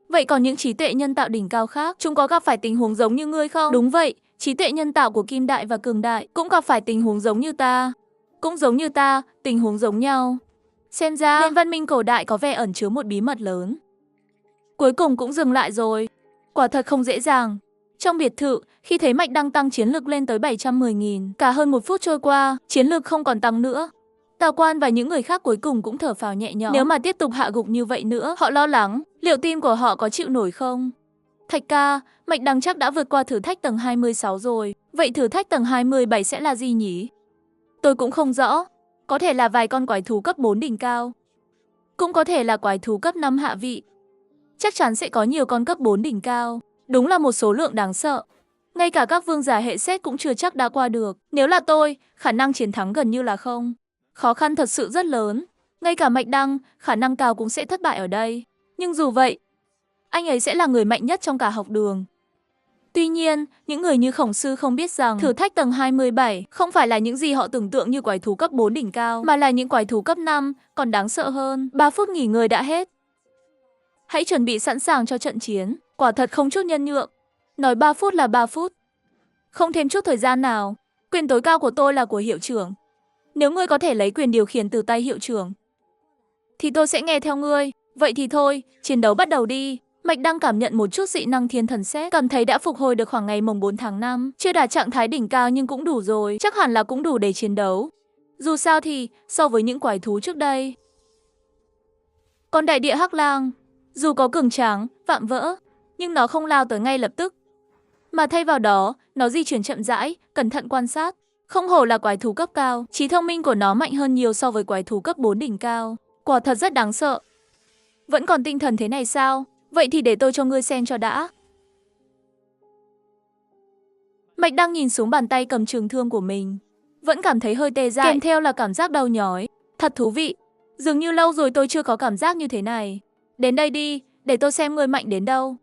Vậy còn những trí tuệ nhân tạo đỉnh cao khác, chúng có gặp phải tình huống giống như ngươi không? Đúng vậy, trí tuệ nhân tạo của Kim Đại và Cường Đại cũng gặp phải tình huống giống như ta. Cũng giống như ta, tình huống giống nhau. Xem ra, nền văn minh cổ đại có vẻ ẩn chứa một bí mật lớn. Cuối cùng cũng dừng lại rồi. Quả thật không dễ dàng. Trong biệt thự, khi thấy Mạch Đăng tăng chiến lực lên tới 710.000, cả hơn 1 phút trôi qua, chiến lực không còn tăng nữa. Tào Quan và những người khác cuối cùng cũng thở phào nhẹ nhõm. Nếu mà tiếp tục hạ gục như vậy nữa, họ lo lắng, liệu tim của họ có chịu nổi không? Thạch ca, Mạch Đăng chắc đã vượt qua thử thách tầng 26 rồi. Vậy thử thách tầng 27 sẽ là gì nhỉ? Tôi cũng không rõ. Có thể là vài con quái thú cấp 4 đỉnh cao. Cũng có thể là quái thú cấp 5 hạ vị. Chắc chắn sẽ có nhiều con cấp 4 đỉnh cao. Đúng là một số lượng đáng sợ. Ngay cả các vương giả hệ sét cũng chưa chắc đã qua được. Nếu là tôi, khả năng chiến thắng gần như là không. Khó khăn thật sự rất lớn. Ngay cả Mạch Đăng, khả năng cao cũng sẽ thất bại ở đây. Nhưng dù vậy, anh ấy sẽ là người mạnh nhất trong cả học đường. Tuy nhiên, những người như Khổng Sư không biết rằng thử thách tầng 27 không phải là những gì họ tưởng tượng như quái thú cấp 4 đỉnh cao, mà là những quái thú cấp 5, còn đáng sợ hơn. 3 phút nghỉ ngơi đã hết. Hãy chuẩn bị sẵn sàng cho trận chiến, quả thật không chút nhân nhượng. Nói 3 phút là 3 phút. Không thêm chút thời gian nào. Quyền tối cao của tôi là của hiệu trưởng. Nếu ngươi có thể lấy quyền điều khiển từ tay hiệu trưởng, thì tôi sẽ nghe theo ngươi. Vậy thì thôi, chiến đấu bắt đầu đi. Mạch Đăng cảm nhận một chút dị năng thiên thần xét, cảm thấy đã phục hồi được khoảng ngày mùng 4 tháng 5. Chưa đạt trạng thái đỉnh cao nhưng cũng đủ rồi, chắc hẳn là cũng đủ để chiến đấu. Dù sao thì, so với những quái thú trước đây, còn đại địa hắc lang, dù có cường tráng, vạm vỡ, nhưng nó không lao tới ngay lập tức. Mà thay vào đó, nó di chuyển chậm rãi, cẩn thận quan sát. Không hổ là quái thú cấp cao, trí thông minh của nó mạnh hơn nhiều so với quái thú cấp 4 đỉnh cao. Quả thật rất đáng sợ. Vẫn còn tinh thần thế này sao? Vậy thì để tôi cho ngươi xem cho đã. Mạch Đăng nhìn xuống bàn tay cầm trường thương của mình, vẫn cảm thấy hơi tê dại, kèm theo là cảm giác đau nhói. Thật thú vị. Dường như lâu rồi tôi chưa có cảm giác như thế này. Đến đây đi, để tôi xem ngươi mạnh đến đâu.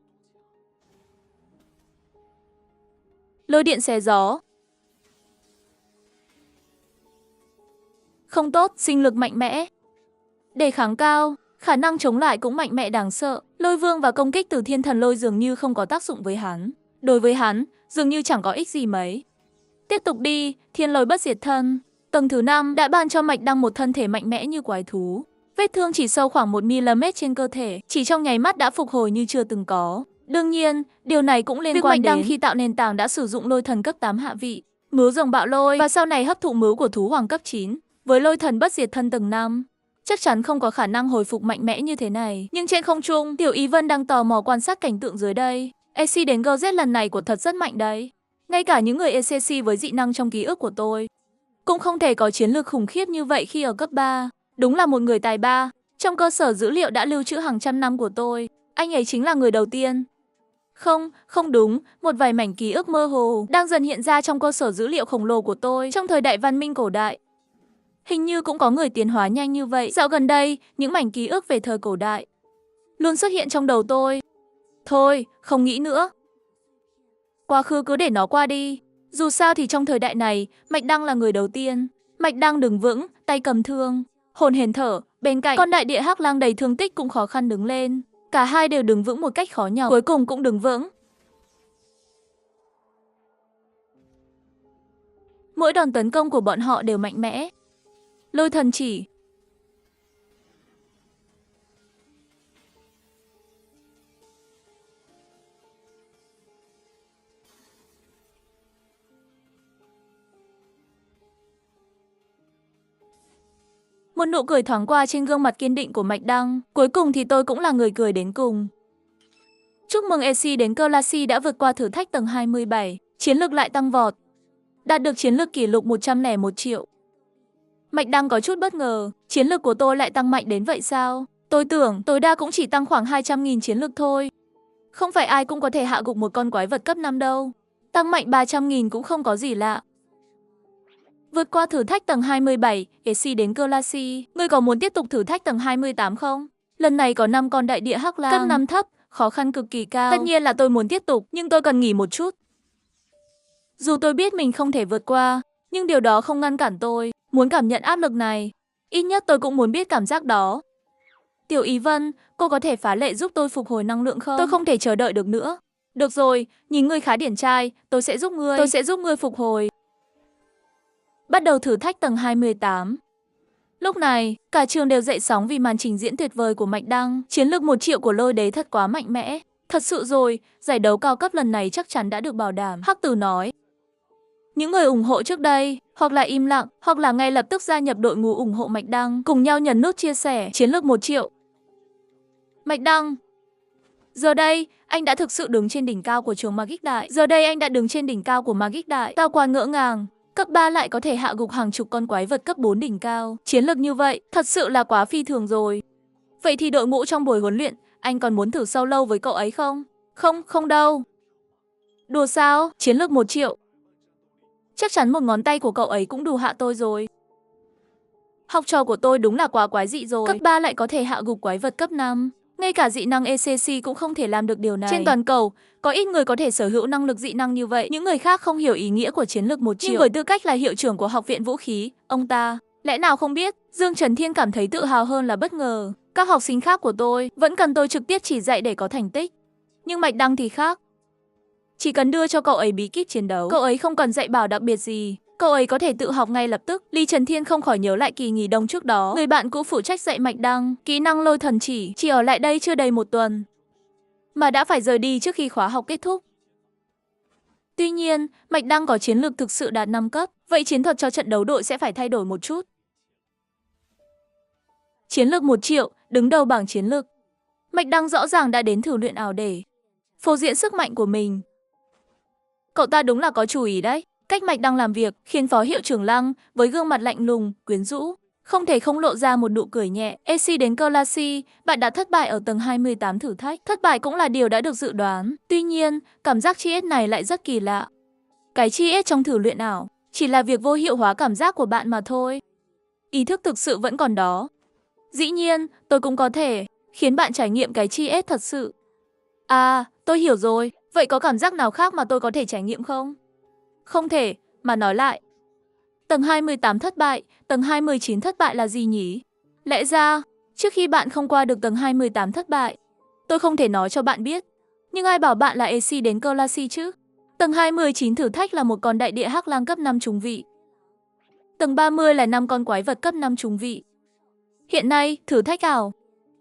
Lôi điện xé gió. Không tốt, sinh lực mạnh mẽ. Đề kháng cao, khả năng chống lại cũng mạnh mẽ đáng sợ. Lôi vương và công kích từ thiên thần lôi dường như không có tác dụng với hắn. Đối với hắn, dường như chẳng có ích gì mấy. Tiếp tục đi, thiên lôi bất diệt thân. Tầng thứ 5 đã ban cho Mạch Đăng một thân thể mạnh mẽ như quái thú. Vết thương chỉ sâu khoảng 1 mm trên cơ thể, chỉ trong nháy mắt đã phục hồi như chưa từng có. Đương nhiên, điều này cũng liên quan đến Mạch Đăng khi tạo nền tảng đã sử dụng lôi thần cấp 8 hạ vị, mứu rồng bạo lôi và sau này hấp thụ mứu của thú hoàng cấp 9 với lôi thần bất diệt thân tầng 5. Chắc chắn không có khả năng hồi phục mạnh mẽ như thế này. Nhưng trên không trung, Tiểu Ý Vân đang tò mò quan sát cảnh tượng dưới đây. EC đến GZ lần này của thật rất mạnh đấy. Ngay cả những người ECC với dị năng trong ký ức của tôi cũng không thể có chiến lược khủng khiếp như vậy khi ở cấp 3. Đúng là một người tài ba. Trong cơ sở dữ liệu đã lưu trữ hàng trăm năm của tôi, anh ấy chính là người đầu tiên. Không đúng, một vài mảnh ký ức mơ hồ đang dần hiện ra trong cơ sở dữ liệu khổng lồ của tôi trong thời đại văn minh cổ đại. Hình như cũng có người tiến hóa nhanh như vậy. Dạo gần đây, những mảnh ký ức về thời cổ đại luôn xuất hiện trong đầu tôi. Thôi, không nghĩ nữa. Quá khứ cứ để nó qua đi. Dù sao thì trong thời đại này, Mạch Đăng là người đầu tiên. Mạch Đăng đứng vững, tay cầm thương, hồn hển thở. Bên cạnh, con đại địa hắc lang đầy thương tích cũng khó khăn đứng lên. Cả hai đều đứng vững một cách khó nhọc, cuối cùng cũng đứng vững. Mỗi đòn tấn công của bọn họ đều mạnh mẽ. Lôi thần chỉ. Một nụ cười thoáng qua trên gương mặt kiên định của Mạch Đăng. Cuối cùng thì tôi cũng là người cười đến cùng. Chúc mừng EC đến Classy đã vượt qua thử thách tầng 27. Chiến lực lại tăng vọt, đạt được chiến lực kỷ lục 101 triệu. Mạch Đăng có chút bất ngờ. Chiến lực của tôi lại tăng mạnh đến vậy sao? Tôi tưởng tối đa cũng chỉ tăng khoảng 200.000 chiến lực thôi. Không phải ai cũng có thể hạ gục một con quái vật cấp 5 đâu. Tăng mạnh 300.000 cũng không có gì lạ. Vượt qua thử thách tầng 27, EC đến Classy. Ngươi có muốn tiếp tục thử thách tầng 28 không? Lần này có 5 con đại địa hắc lang. Cấp 5 thấp, khó khăn cực kỳ cao. Tất nhiên là tôi muốn tiếp tục, nhưng tôi cần nghỉ một chút. Dù tôi biết mình không thể vượt qua, nhưng điều đó không ngăn cản tôi muốn cảm nhận áp lực này. Ít nhất tôi cũng muốn biết cảm giác đó. Tiểu Ý Vân, cô có thể phá lệ giúp tôi phục hồi năng lượng không? Tôi không thể chờ đợi được nữa. Được rồi, nhìn ngươi khá điển trai, tôi sẽ giúp ngươi phục hồi. Bắt đầu thử thách tầng 28. Lúc này, cả trường đều dậy sóng vì màn trình diễn tuyệt vời của Mạch Đăng. Chiến lược 1 triệu của lôi đế thật quá mạnh mẽ. Thật sự rồi, giải đấu cao cấp lần này chắc chắn đã được bảo đảm. Hắc Tử nói. Những người ủng hộ trước đây, hoặc là im lặng, hoặc là ngay lập tức gia nhập đội ngũ ủng hộ Mạch Đăng, cùng nhau nhấn nút chia sẻ. Chiến lược 1 triệu. Mạch Đăng. Giờ đây, anh đã thực sự đứng trên đỉnh cao của trường Magic Đại. Tao quá ngỡ ngàng. Cấp 3 lại có thể hạ gục hàng chục con quái vật cấp 4 đỉnh cao. Chiến lược như vậy, thật sự là quá phi thường rồi. Vậy thì đội ngũ trong buổi huấn luyện, anh còn muốn thử solo với cậu ấy không? Không đâu. Đùa sao? Chiến lược 1 triệu. Chắc chắn một ngón tay của cậu ấy cũng đủ hạ tôi rồi. Học trò của tôi đúng là quá quái dị rồi. Cấp 3 lại có thể hạ gục quái vật cấp 5. Ngay cả dị năng ECC cũng không thể làm được điều này. Trên toàn cầu, có ít người có thể sở hữu năng lực dị năng như vậy. Những người khác không hiểu ý nghĩa của chiến lược 1 triệu. Nhưng với tư cách là hiệu trưởng của Học viện Vũ khí, ông ta lẽ nào không biết? Dương Trần Thiên cảm thấy tự hào hơn là bất ngờ. Các học sinh khác của tôi vẫn cần tôi trực tiếp chỉ dạy để có thành tích. Nhưng Mạch Đăng thì khác. Chỉ cần đưa cho cậu ấy bí kíp chiến đấu, cậu ấy không cần dạy bảo đặc biệt gì. Cậu ấy có thể tự học ngay lập tức. Ly Trần Thiên không khỏi nhớ lại kỳ nghỉ đông trước đó. Người bạn cũ phụ trách dạy Mạch Đăng kỹ năng lôi thần chỉ ở lại đây chưa đầy 1 tuần. Mà đã phải rời đi trước khi khóa học kết thúc. Tuy nhiên, Mạch Đăng có chiến lược thực sự đạt 5 cấp. Vậy chiến thuật cho trận đấu đội sẽ phải thay đổi một chút. Chiến lược 1 triệu, đứng đầu bảng chiến lược. Mạch Đăng rõ ràng đã đến thử luyện ảo để phô diễn sức mạnh của mình. Cậu ta đúng là có chủ ý đấy. Cách Mạch Đăng làm việc khiến Phó Hiệu trưởng Lăng với gương mặt lạnh lùng, quyến rũ, không thể không lộ ra một nụ cười nhẹ. AC đến Classy, bạn đã thất bại ở tầng 28 thử thách. Thất bại cũng là điều đã được dự đoán. Tuy nhiên, cảm giác chi S này lại rất kỳ lạ. Cái chi S trong thử luyện ảo chỉ là việc vô hiệu hóa cảm giác của bạn mà thôi. Ý thức thực sự vẫn còn đó. Dĩ nhiên, tôi cũng có thể khiến bạn trải nghiệm cái chi S thật sự. À, tôi hiểu rồi. Vậy có cảm giác nào khác mà tôi có thể trải nghiệm không? Không thể, mà nói lại. Tầng 28 thất bại, tầng 29 thất bại là gì nhỉ? Lẽ ra, trước khi bạn không qua được tầng 28 thất bại, tôi không thể nói cho bạn biết. Nhưng ai bảo bạn là AC đến Classy chứ? Tầng 29 thử thách là một con đại địa hắc lang cấp 5 trùng vị. Tầng 30 là 5 con quái vật cấp 5 trùng vị. Hiện nay, thử thách ảo.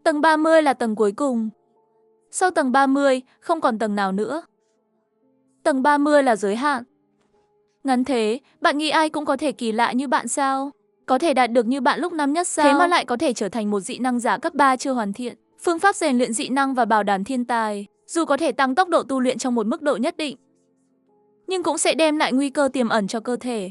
Tầng 30 là tầng cuối cùng. Sau tầng 30, không còn tầng nào nữa. Tầng 30 là giới hạn. Ngắn thế, bạn nghĩ ai cũng có thể kỳ lạ như bạn sao? Có thể đạt được như bạn lúc năm nhất sao? Thế mà lại có thể trở thành một dị năng giả cấp 3 chưa hoàn thiện. Phương pháp rèn luyện dị năng và bảo đảm thiên tài, dù có thể tăng tốc độ tu luyện trong một mức độ nhất định, nhưng cũng sẽ đem lại nguy cơ tiềm ẩn cho cơ thể.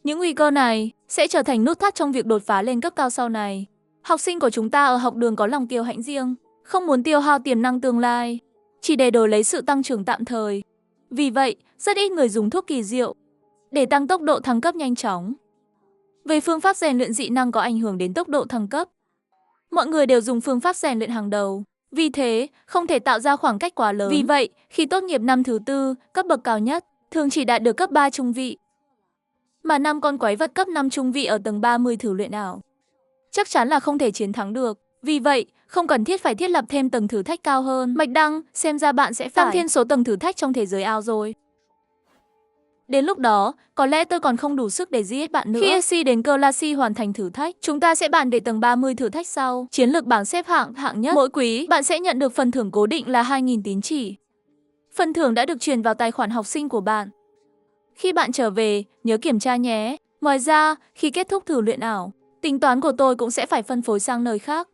Những nguy cơ này sẽ trở thành nút thắt trong việc đột phá lên cấp cao sau này. Học sinh của chúng ta ở học đường có lòng kiêu hãnh riêng, không muốn tiêu hao tiềm năng tương lai, chỉ để đổi lấy sự tăng trưởng tạm thời. Vì vậy, rất ít người dùng thuốc kỳ diệu để tăng tốc độ thăng cấp nhanh chóng. Về phương pháp rèn luyện dị năng có ảnh hưởng đến tốc độ thăng cấp. Mọi người đều dùng phương pháp rèn luyện hàng đầu, vì thế không thể tạo ra khoảng cách quá lớn. Vì vậy, khi tốt nghiệp năm thứ 4, cấp bậc cao nhất, thường chỉ đạt được cấp 3 trung vị. Mà 5 con quái vật cấp 5 trung vị ở tầng 30 thử luyện ảo chắc chắn là không thể chiến thắng được. Vì vậy, không cần thiết phải thiết lập thêm tầng thử thách cao hơn. Mạch Đăng, xem ra bạn sẽ phải tăng thêm số tầng thử thách trong thế giới ảo rồi. Đến lúc đó, có lẽ tôi còn không đủ sức để giết bạn nữa. Khi SC đến Classy hoàn thành thử thách, chúng ta sẽ bàn về tầng 30 thử thách sau. Chiến lược bảng xếp hạng nhất. Mỗi quý, bạn sẽ nhận được phần thưởng cố định là 2.000 tín chỉ. Phần thưởng đã được truyền vào tài khoản học sinh của bạn. Khi bạn trở về, nhớ kiểm tra nhé. Ngoài ra, khi kết thúc thử luyện ảo, tính toán của tôi cũng sẽ phải phân phối sang nơi khác.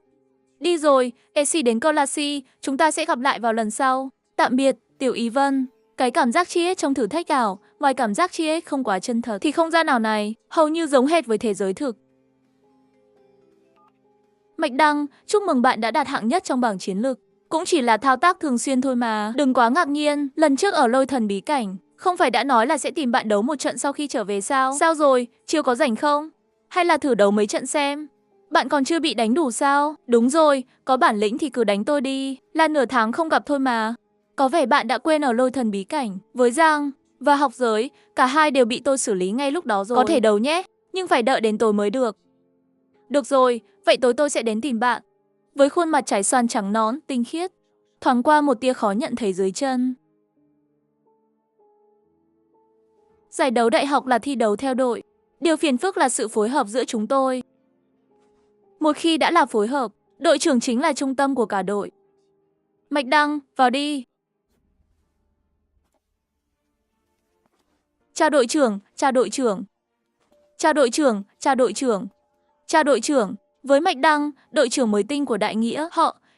Đi rồi, SC đến Classy, chúng ta sẽ gặp lại vào lần sau. Tạm biệt, Tiểu Ý Vân. Cái cảm giác chi trong thử thách ảo, ngoài cảm giác chi không quá chân thật, thì không gian ảo này hầu như giống hệt với thế giới thực. Mạch Đăng, chúc mừng bạn đã đạt hạng nhất trong bảng chiến lược. Cũng chỉ là thao tác thường xuyên thôi mà. Đừng quá ngạc nhiên, lần trước ở lôi thần bí cảnh, không phải đã nói là sẽ tìm bạn đấu một trận sau khi trở về sao? Sao rồi, chiều có rảnh không? Hay là thử đấu mấy trận xem? Bạn còn chưa bị đánh đủ sao? Đúng rồi, có bản lĩnh thì cứ đánh tôi đi. Là nửa tháng không gặp thôi mà. Có vẻ bạn đã quên ở lôi thần bí cảnh. Với Giang và học giới, cả hai đều bị tôi xử lý ngay lúc đó rồi. Có thể đấu nhé, nhưng phải đợi đến tối mới được. Được rồi, vậy tối tôi sẽ đến tìm bạn. Với khuôn mặt trái xoan trắng nõn, tinh khiết, thoáng qua một tia khó nhận thấy dưới chân. Giải đấu đại học là thi đấu theo đội. Điều phiền phức là sự phối hợp giữa chúng tôi. Một khi đã là phối hợp, đội trưởng chính là trung tâm của cả đội. Mạch Đăng, vào đi. Chào đội trưởng, chào đội trưởng. Chào đội trưởng, chào đội trưởng. Chào đội trưởng. Với Mạch Đăng, đội trưởng mới tinh của Đại Nghĩa,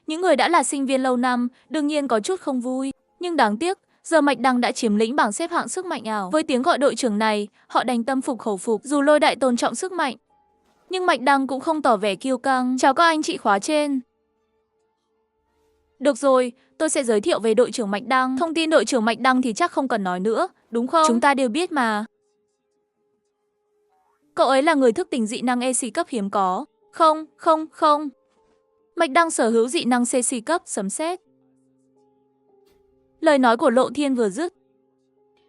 những người đã là sinh viên lâu năm, đương nhiên có chút không vui. Nhưng đáng tiếc, giờ Mạch Đăng đã chiếm lĩnh bảng xếp hạng sức mạnh ảo. Với tiếng gọi đội trưởng này, họ đành tâm phục khẩu phục. Dù Lôi Đại tôn trọng sức mạnh, nhưng Mạch Đăng cũng không tỏ vẻ kiêu căng. Chào các anh chị khóa trên. Được rồi, tôi sẽ giới thiệu về đội trưởng Mạch Đăng. Thông tin đội trưởng Mạch Đăng thì chắc không cần nói nữa, đúng không? Chúng ta đều biết mà. Cậu ấy là người thức tỉnh dị năng EC cấp hiếm có. Không. Mạch Đăng sở hữu dị năng CC cấp sấm sét. Lời nói của Lộ Thiên vừa dứt,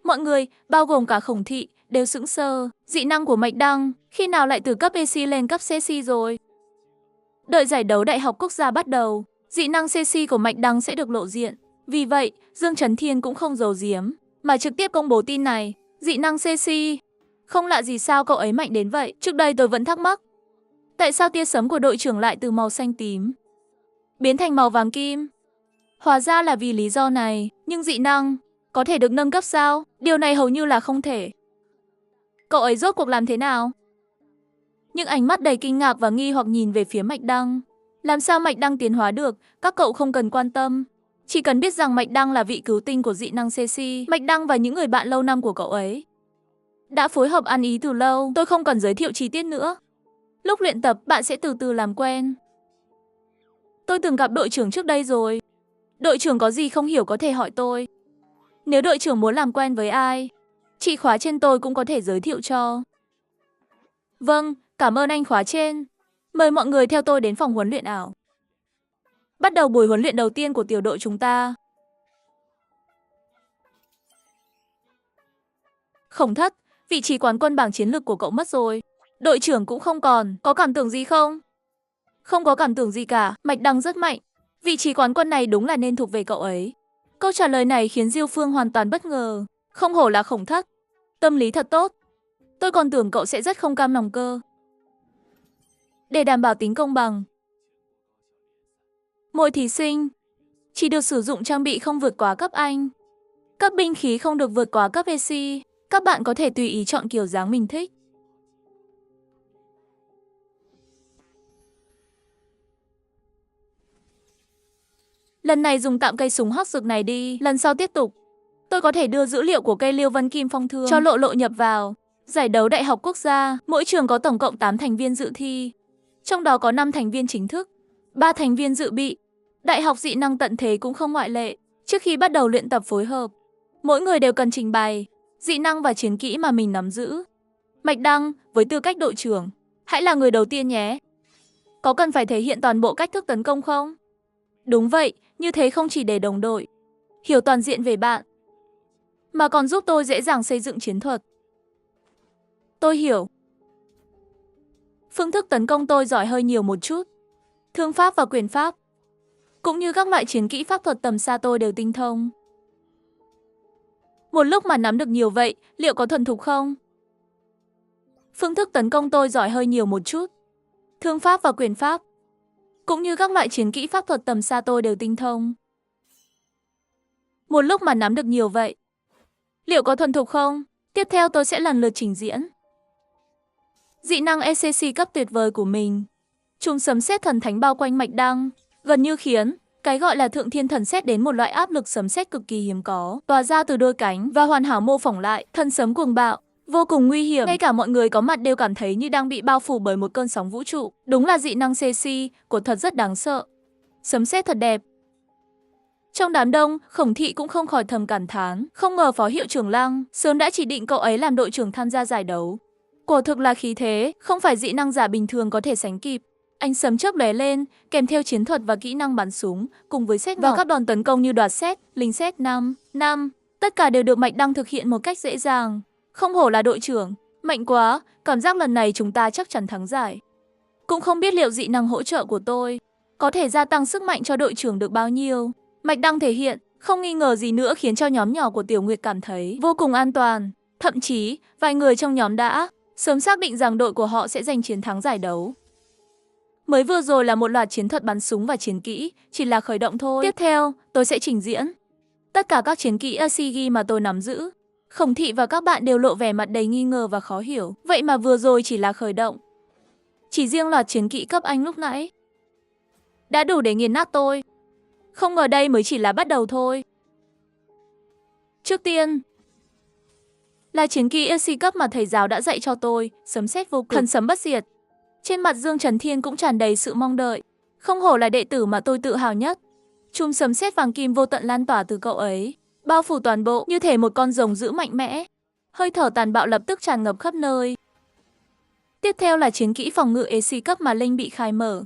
mọi người, bao gồm cả Khổng Thị, đều sững sờ. Dị năng của Mạch Đăng, khi nào lại từ cấp EC lên cấp CC rồi? Đợi giải đấu Đại học Quốc gia bắt đầu, dị năng CC của Mạch Đăng sẽ được lộ diện. Vì vậy, Dương Chấn Thiên cũng không giấu giếm, mà trực tiếp công bố tin này. Dị năng CC. Không lạ gì sao cậu ấy mạnh đến vậy. Trước đây tôi vẫn thắc mắc, tại sao tia sấm của đội trưởng lại từ màu xanh tím biến thành màu vàng kim? Hóa ra là vì lý do này. Nhưng dị năng có thể được nâng cấp sao? Điều này hầu như là không thể. Cậu ấy rốt cuộc làm thế nào? Những ánh mắt đầy kinh ngạc và nghi hoặc nhìn về phía Mạch Đăng. Làm sao Mạch Đăng tiến hóa được? Các cậu không cần quan tâm. Chỉ cần biết rằng Mạch Đăng là vị cứu tinh của dị năng CC. Mạch Đăng và những người bạn lâu năm của cậu ấy đã phối hợp ăn ý từ lâu. Tôi không cần giới thiệu chi tiết nữa. Lúc luyện tập, bạn sẽ từ từ làm quen. Tôi từng gặp đội trưởng trước đây rồi. Đội trưởng có gì không hiểu có thể hỏi tôi. Nếu đội trưởng muốn làm quen với ai, chị khóa trên tôi cũng có thể giới thiệu cho. Vâng, cảm ơn anh khóa trên. Mời mọi người theo tôi đến phòng huấn luyện ảo. Bắt đầu buổi huấn luyện đầu tiên của tiểu đội chúng ta. Khổng Thất, vị trí quán quân bảng chiến lược của cậu mất rồi. Đội trưởng cũng không còn, có cảm tưởng gì không? Không có cảm tưởng gì cả, Mạch Đăng rất mạnh. Vị trí quán quân này đúng là nên thuộc về cậu ấy. Câu trả lời này khiến Diêu Phương hoàn toàn bất ngờ. Không hổ là Khổng Thất. Tâm lý thật tốt. Tôi còn tưởng cậu sẽ rất không cam lòng cơ. Để đảm bảo tính công bằng, mỗi thí sinh chỉ được sử dụng trang bị không vượt quá cấp Anh. Các binh khí không được vượt quá cấp EC. Các bạn có thể tùy ý chọn kiểu dáng mình thích. Lần này dùng tạm cây súng hot rực này đi, lần sau tiếp tục. Tôi có thể đưa dữ liệu của cây Liêu Vân Kim Phong Thương cho Lộ nhập vào. Giải đấu Đại học Quốc gia, mỗi trường có tổng cộng 8 thành viên dự thi. Trong đó có 5 thành viên chính thức, 3 thành viên dự bị. Đại học dị năng tận thế cũng không ngoại lệ. Trước khi bắt đầu luyện tập phối hợp, mỗi người đều cần trình bày dị năng và chiến kỹ mà mình nắm giữ. Mạch Đăng, với tư cách đội trưởng, hãy là người đầu tiên nhé. Có cần phải thể hiện toàn bộ cách thức tấn công không? Đúng vậy, như thế không chỉ để đồng đội hiểu toàn diện về bạn, mà còn giúp tôi dễ dàng xây dựng chiến thuật. Tôi hiểu. Phương thức tấn công tôi giỏi hơi nhiều một chút. Thương pháp và quyền pháp, cũng như các loại chiến kỹ pháp thuật tầm xa tôi đều tinh thông. Một lúc mà nắm được nhiều vậy, liệu có thuần thục không? Phương thức tấn công tôi giỏi hơi nhiều một chút. Thương pháp và quyền pháp, cũng như các loại chiến kỹ pháp thuật tầm xa tôi đều tinh thông. Một lúc mà nắm được nhiều vậy, liệu có thuần thục không? Tiếp theo tôi sẽ lần lượt trình diễn dị năng ECC cấp tuyệt vời của mình. Chùm sấm sét thần thánh bao quanh Mạch Đăng, gần như khiến cái gọi là thượng thiên thần sét đến một loại áp lực sấm sét cực kỳ hiếm có, tỏa ra từ đôi cánh và hoàn hảo mô phỏng lại thân sấm cuồng bạo, vô cùng nguy hiểm. Ngay cả mọi người có mặt đều cảm thấy như đang bị bao phủ bởi một cơn sóng vũ trụ. Đúng là dị năng CC của thật rất đáng sợ. Sấm sét thật đẹp. Trong đám đông, Khổng Thị cũng không khỏi thầm cảm thán, không ngờ Phó Hiệu trưởng Lăng sớm đã chỉ định cậu ấy làm đội trưởng tham gia giải đấu. Quả thực là khí thế, không phải dị năng giả bình thường có thể sánh kịp. Ánh sấm chớp lóe lên, kèm theo chiến thuật và kỹ năng bắn súng, cùng với sét và các đòn tấn công như đoạt sét, lính sét 5, tất cả đều được Mạch Đăng thực hiện một cách dễ dàng. Không hổ là đội trưởng, mạnh quá, cảm giác lần này chúng ta chắc chắn thắng giải. Cũng không biết liệu dị năng hỗ trợ của tôi có thể gia tăng sức mạnh cho đội trưởng được bao nhiêu. Mạch Đăng thể hiện, không nghi ngờ gì nữa khiến cho nhóm nhỏ của Tiểu Nguyệt cảm thấy vô cùng an toàn. Thậm chí, vài người trong nhóm đã sớm xác định rằng đội của họ sẽ giành chiến thắng giải đấu. Mới vừa rồi là một loạt chiến thuật bắn súng và chiến kỹ, chỉ là khởi động thôi. Tiếp theo, tôi sẽ trình diễn tất cả các chiến kỹ Asigi mà tôi nắm giữ. Khổng Thị và các bạn đều lộ vẻ mặt đầy nghi ngờ và khó hiểu. Vậy mà vừa rồi chỉ là khởi động. Chỉ riêng loạt chiến kỹ cấp Anh lúc nãy đã đủ để nghiền nát tôi. Không ngờ đây mới chỉ là bắt đầu thôi. Trước tiên là chiến kỹ EC cấp mà thầy giáo đã dạy cho tôi, sấm sét vô cực, thần sấm bất diệt. Trên mặt Dương Trần Thiên cũng tràn đầy sự mong đợi. Không hổ là đệ tử mà tôi tự hào nhất. Chùm sấm sét vàng kim vô tận lan tỏa từ cậu ấy, bao phủ toàn bộ như thể một con rồng dữ mạnh mẽ. Hơi thở tàn bạo lập tức tràn ngập khắp nơi. Tiếp theo là chiến kỹ phòng ngự EC cấp mà Linh bị khai mở.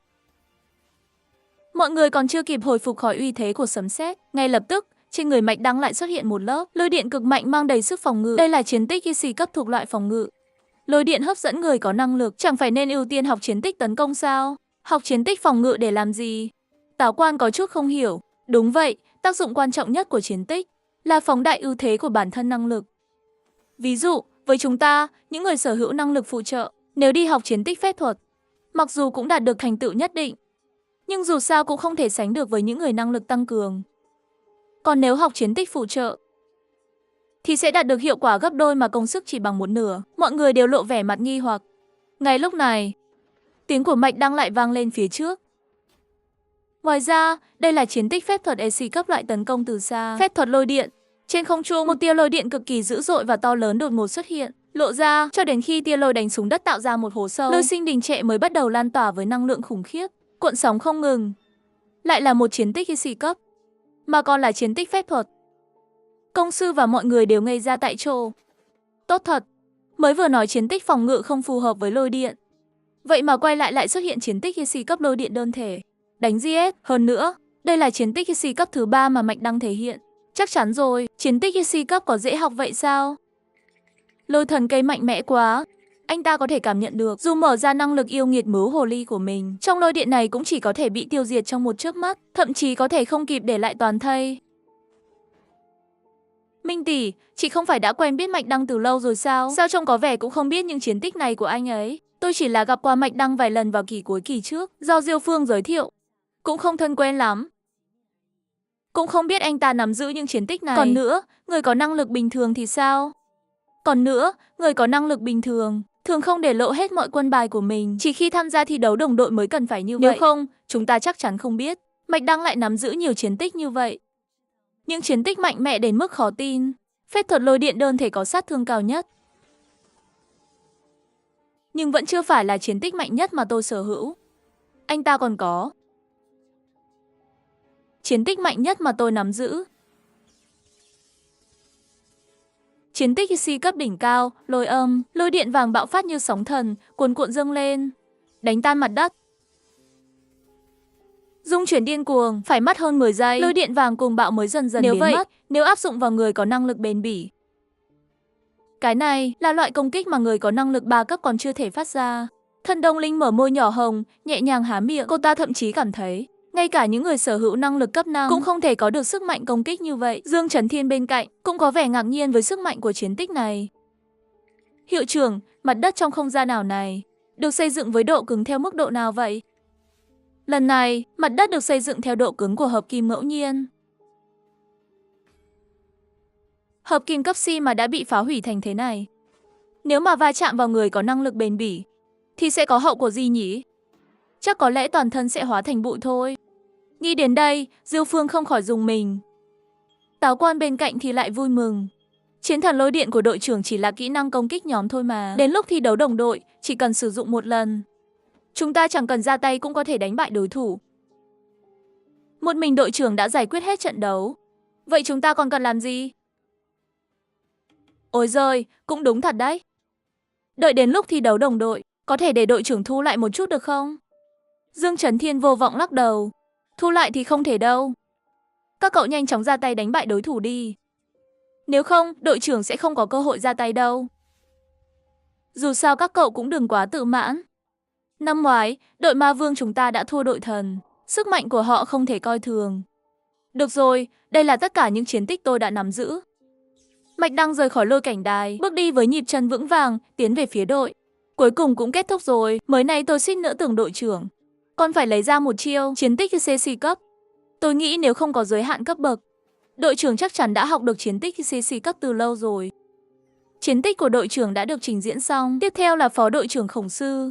Mọi người còn chưa kịp hồi phục khỏi uy thế của sấm sét, ngay lập tức, trên người Mạch Đăng lại xuất hiện một lớp lôi điện cực mạnh mang đầy sức phòng ngự. Đây là chiến tích EC cấp thuộc loại phòng ngự. Lôi điện hấp dẫn người có năng lực, chẳng phải nên ưu tiên học chiến tích tấn công sao? Học chiến tích phòng ngự để làm gì? Táo Quan có chút không hiểu. Đúng vậy, tác dụng quan trọng nhất của chiến tích là phóng đại ưu thế của bản thân năng lực. Ví dụ, với chúng ta, những người sở hữu năng lực phụ trợ, nếu đi học chiến tích phép thuật, mặc dù cũng đạt được thành tựu nhất định, nhưng dù sao cũng không thể sánh được với những người năng lực tăng cường. Còn nếu học chiến tích phụ trợ, thì sẽ đạt được hiệu quả gấp đôi mà công sức chỉ bằng một nửa. Mọi người đều lộ vẻ mặt nghi hoặc. Ngay lúc này, tiếng của Mạch Đăng lại vang lên phía trước. Ngoài ra, đây là chiến tích phép thuật EC cấp loại tấn công từ xa, phép thuật lôi điện. Trên không trung, một tia lôi điện cực kỳ dữ dội và to lớn đột ngột xuất hiện, lộ ra cho đến khi tia lôi đánh xuống đất tạo ra một hố sâu. Lôi sinh đình trệ mới bắt đầu lan tỏa với năng lượng khủng khiếp, cuộn sóng không ngừng. Lại là một chiến tích EC cấp, mà còn là chiến tích phép thuật. Công sư và mọi người đều ngây ra tại chỗ. Tốt thật, mới vừa nói chiến tích phòng ngự không phù hợp với lôi điện, vậy mà quay lại xuất hiện chiến tích EC cấp lôi điện đơn thể. Đánh GS, hơn nữa, đây là chiến tích EC cấp thứ 3 mà Mạch Đăng thể hiện. Chắc chắn rồi, chiến tích EC cấp có dễ học vậy sao? Lôi thần cây mạnh mẽ quá. Anh ta có thể cảm nhận được, dù mở ra năng lực yêu nghiệt mướu hồ ly của mình, trong lôi điện này cũng chỉ có thể bị tiêu diệt trong một chớp mắt, thậm chí có thể không kịp để lại toàn thây. Minh tỷ, chị không phải đã quen biết Mạch Đăng từ lâu rồi sao? Sao trông có vẻ cũng không biết những chiến tích này của anh ấy? Tôi chỉ là gặp qua Mạch Đăng vài lần vào kỳ cuối kỳ trước, do Diêu Phương giới thiệu. Cũng không thân quen lắm. Cũng không biết anh ta nắm giữ những chiến tích này. Còn nữa, người có năng lực bình thường thì sao? Thường không để lộ hết mọi quân bài của mình, chỉ khi tham gia thi đấu đồng đội mới cần phải như vậy. Nếu không, chúng ta chắc chắn không biết Mạch Đăng lại nắm giữ nhiều chiến tích như vậy. Những chiến tích mạnh mẽ đến mức khó tin. Phép thuật lôi điện đơn thể có sát thương cao nhất, nhưng vẫn chưa phải là chiến tích mạnh nhất mà tôi sở hữu. Anh ta còn có chiến tích mạnh nhất mà tôi nắm giữ. Chiến tích EC cấp đỉnh cao, lôi âm, lôi điện vàng bạo phát như sóng thần, cuồn cuộn dâng lên, đánh tan mặt đất. Dung chuyển điên cuồng, phải mất hơn 10 giây, lôi điện vàng cùng bạo mới dần dần biến mất. Nếu áp dụng vào người có năng lực bền bỉ, cái này là loại công kích mà người có năng lực 3 cấp còn chưa thể phát ra. Thân Đông Linh mở môi nhỏ hồng, nhẹ nhàng há miệng, cô ta thậm chí cảm thấy ngay cả những người sở hữu năng lực cấp 5 cũng không thể có được sức mạnh công kích như vậy. Dương Chấn Thiên bên cạnh cũng có vẻ ngạc nhiên với sức mạnh của chiến tích này. Hiệu trưởng, mặt đất trong không gian ảo này được xây dựng với độ cứng theo mức độ nào vậy? Lần này, mặt đất được xây dựng theo độ cứng của hợp kim ngẫu nhiên. Hợp kim cấp C mà đã bị phá hủy thành thế này. Nếu mà va chạm vào người có năng lực bền bỉ, thì sẽ có hậu quả gì nhỉ? Chắc có lẽ toàn thân sẽ hóa thành bụi thôi. Nghĩ đến đây, Diêu Phương không khỏi rùng mình. Táo Quan bên cạnh thì lại vui mừng. Chiến thần lôi điện của đội trưởng chỉ là kỹ năng công kích nhóm thôi mà. Đến lúc thi đấu đồng đội, chỉ cần sử dụng một lần, chúng ta chẳng cần ra tay cũng có thể đánh bại đối thủ. Một mình đội trưởng đã giải quyết hết trận đấu. Vậy chúng ta còn cần làm gì? Ôi giời, cũng đúng thật đấy. Đợi đến lúc thi đấu đồng đội, có thể để đội trưởng thu lại một chút được không? Dương Chấn Thiên vô vọng lắc đầu. Thu lại thì không thể đâu. Các cậu nhanh chóng ra tay đánh bại đối thủ đi. Nếu không, đội trưởng sẽ không có cơ hội ra tay đâu. Dù sao các cậu cũng đừng quá tự mãn. Năm ngoái, đội ma vương chúng ta đã thua đội thần. Sức mạnh của họ không thể coi thường. Được rồi, đây là tất cả những chiến tích tôi đã nắm giữ. Mạch Đăng rời khỏi lôi cảnh đài, bước đi với nhịp chân vững vàng, tiến về phía đội. Cuối cùng cũng kết thúc rồi, mới nay tôi suýt nữa tưởng đội trưởng còn phải lấy ra một chiêu chiến tích CC cấp. Tôi nghĩ nếu không có giới hạn cấp bậc, đội trưởng chắc chắn đã học được chiến tích CC cấp từ lâu rồi. Chiến tích của đội trưởng đã được trình diễn xong, tiếp theo là phó đội trưởng Khổng Sư.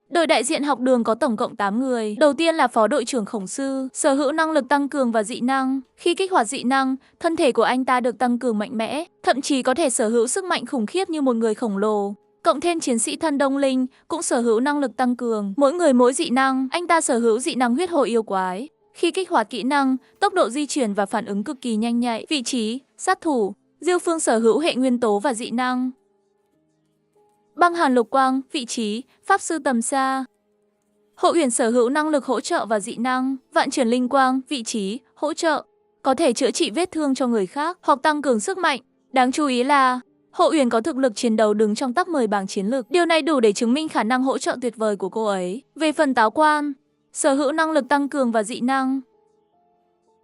Đội đại diện học đường có tổng cộng 8 người. Đầu tiên là phó đội trưởng Khổng Sư, sở hữu năng lực tăng cường và dị năng. Khi kích hoạt dị năng, thân thể của anh ta được tăng cường mạnh mẽ, thậm chí có thể sở hữu sức mạnh khủng khiếp như một người khổng lồ. Cộng thêm chiến sĩ thân Đông Linh cũng sở hữu năng lực tăng cường. Mỗi người mỗi dị năng, anh ta sở hữu dị năng huyết hồ yêu quái. Khi kích hoạt kỹ năng, tốc độ di chuyển và phản ứng cực kỳ nhanh nhạy. Vị trí, sát thủ, Diêu Phương sở hữu hệ nguyên tố và dị năng. Băng hàn lục quang, vị trí, pháp sư tầm xa. Hộ Uyển sở hữu năng lực hỗ trợ và dị năng, vạn chuyển linh quang, vị trí, hỗ trợ, có thể chữa trị vết thương cho người khác hoặc tăng cường sức mạnh. Đáng chú ý là Hộ Uyển có thực lực chiến đấu đứng trong top 10 bảng chiến lực. Điều này đủ để chứng minh khả năng hỗ trợ tuyệt vời của cô ấy. Về phần Táo Quan, sở hữu năng lực tăng cường và dị năng.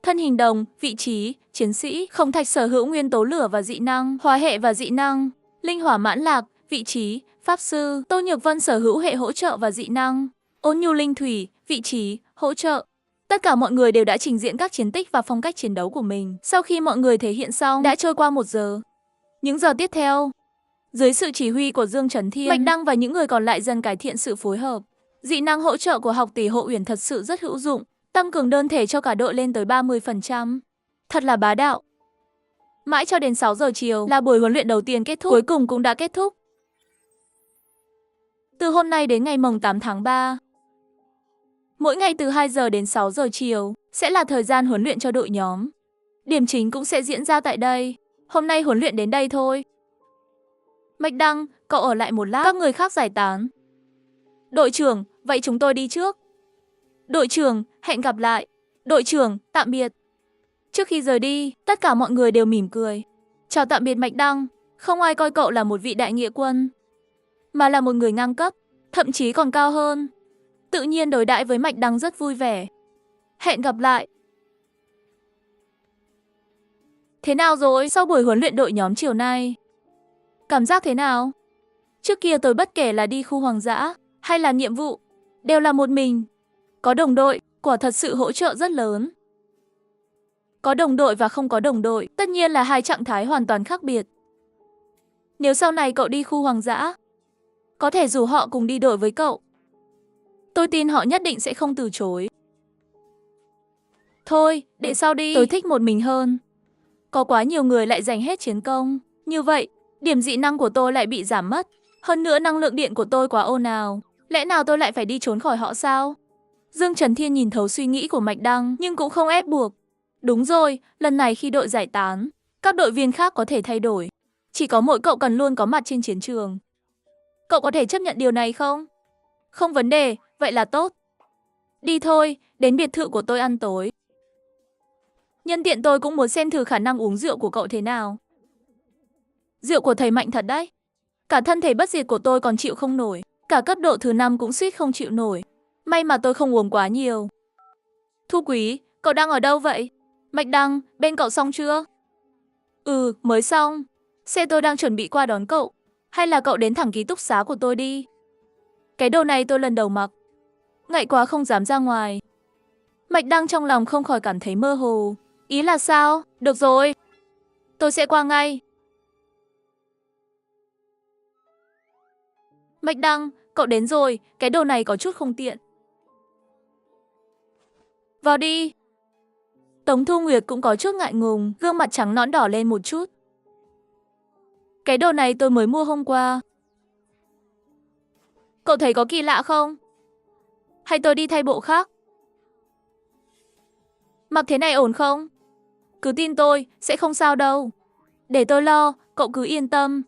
Thân hình đồng, vị trí, chiến sĩ. Khổng Thạch sở hữu nguyên tố lửa và dị năng, hóa hệ và dị năng. Linh Hỏa Mãn Lạc, vị trí, pháp sư. Tô Nhược Vân sở hữu hệ hỗ trợ và dị năng. Ôn Nhu Linh Thủy, vị trí, hỗ trợ. Tất cả mọi người đều đã trình diễn các chiến tích và phong cách chiến đấu của mình. Sau khi mọi người thể hiện xong, đã trôi qua 1 giờ. Những giờ tiếp theo, dưới sự chỉ huy của Dương Trấn Thiên, Mạch Đăng và những người còn lại dần cải thiện sự phối hợp. Dị năng hỗ trợ của học tỷ Hộ Uyển thật sự rất hữu dụng, tăng cường đơn thể cho cả đội lên tới 30%. Thật là bá đạo. Mãi cho đến 6 giờ chiều là buổi huấn luyện đầu tiên kết thúc, cuối cùng cũng đã kết thúc. Từ hôm nay đến ngày mồng 8 tháng 3, mỗi ngày từ 2 giờ đến 6 giờ chiều sẽ là thời gian huấn luyện cho đội nhóm. Điểm chính cũng sẽ diễn ra tại đây. Hôm nay huấn luyện đến đây thôi. Mạch Đăng, cậu ở lại một lát, các người khác giải tán. Đội trưởng, vậy chúng tôi đi trước. Đội trưởng, hẹn gặp lại. Đội trưởng, tạm biệt. Trước khi rời đi, tất cả mọi người đều mỉm cười. Chào tạm biệt Mạch Đăng, không ai coi cậu là một vị đại nghĩa quân, mà là một người ngang cấp, thậm chí còn cao hơn. Tự nhiên đối đãi với Mạch Đăng rất vui vẻ. Hẹn gặp lại. Thế nào rồi sau buổi huấn luyện đội nhóm chiều nay? Cảm giác thế nào? Trước kia tôi bất kể là đi khu hoang dã hay là nhiệm vụ, đều là một mình. Có đồng đội, quả thật sự hỗ trợ rất lớn. Có đồng đội và không có đồng đội, tất nhiên là hai trạng thái hoàn toàn khác biệt. Nếu sau này cậu đi khu hoang dã, có thể rủ họ cùng đi đội với cậu. Tôi tin họ nhất định sẽ không từ chối. Thôi, để sau đi, tôi thích một mình hơn. Có quá nhiều người lại giành hết chiến công. Như vậy, điểm dị năng của tôi lại bị giảm mất. Hơn nữa năng lượng điện của tôi quá ồn ào. Lẽ nào tôi lại phải đi trốn khỏi họ sao? Dương Trấn Thiên nhìn thấu suy nghĩ của Mạch Đăng nhưng cũng không ép buộc. Đúng rồi, lần này khi đội giải tán, các đội viên khác có thể thay đổi. Chỉ có mỗi cậu cần luôn có mặt trên chiến trường. Cậu có thể chấp nhận điều này không? Không vấn đề, vậy là tốt. Đi thôi, đến biệt thự của tôi ăn tối. Nhân tiện tôi cũng muốn xem thử khả năng uống rượu của cậu thế nào. Rượu của thầy mạnh thật đấy. Cả thân thể bất diệt của tôi còn chịu không nổi. Cả cấp độ thứ 5 cũng suýt không chịu nổi. May mà tôi không uống quá nhiều. Thu Quý, cậu đang ở đâu vậy? Mạch Đăng, bên cậu xong chưa? Ừ, mới xong. Xe tôi đang chuẩn bị qua đón cậu. Hay là cậu đến thẳng ký túc xá của tôi đi. Cái đồ này tôi lần đầu mặc. Ngại quá không dám ra ngoài. Mạch Đăng trong lòng không khỏi cảm thấy mơ hồ. Ý là sao? Được rồi. Tôi sẽ qua ngay. Mạch Đăng, cậu đến rồi. Cái đồ này có chút không tiện. Vào đi. Tống Thu Nguyệt cũng có chút ngại ngùng, gương mặt trắng nõn đỏ lên một chút. Cái đồ này tôi mới mua hôm qua. Cậu thấy có kỳ lạ không? Hay tôi đi thay bộ khác? Mặc thế này ổn không? Cứ tin tôi, sẽ không sao đâu. Để tôi lo, cậu cứ yên tâm.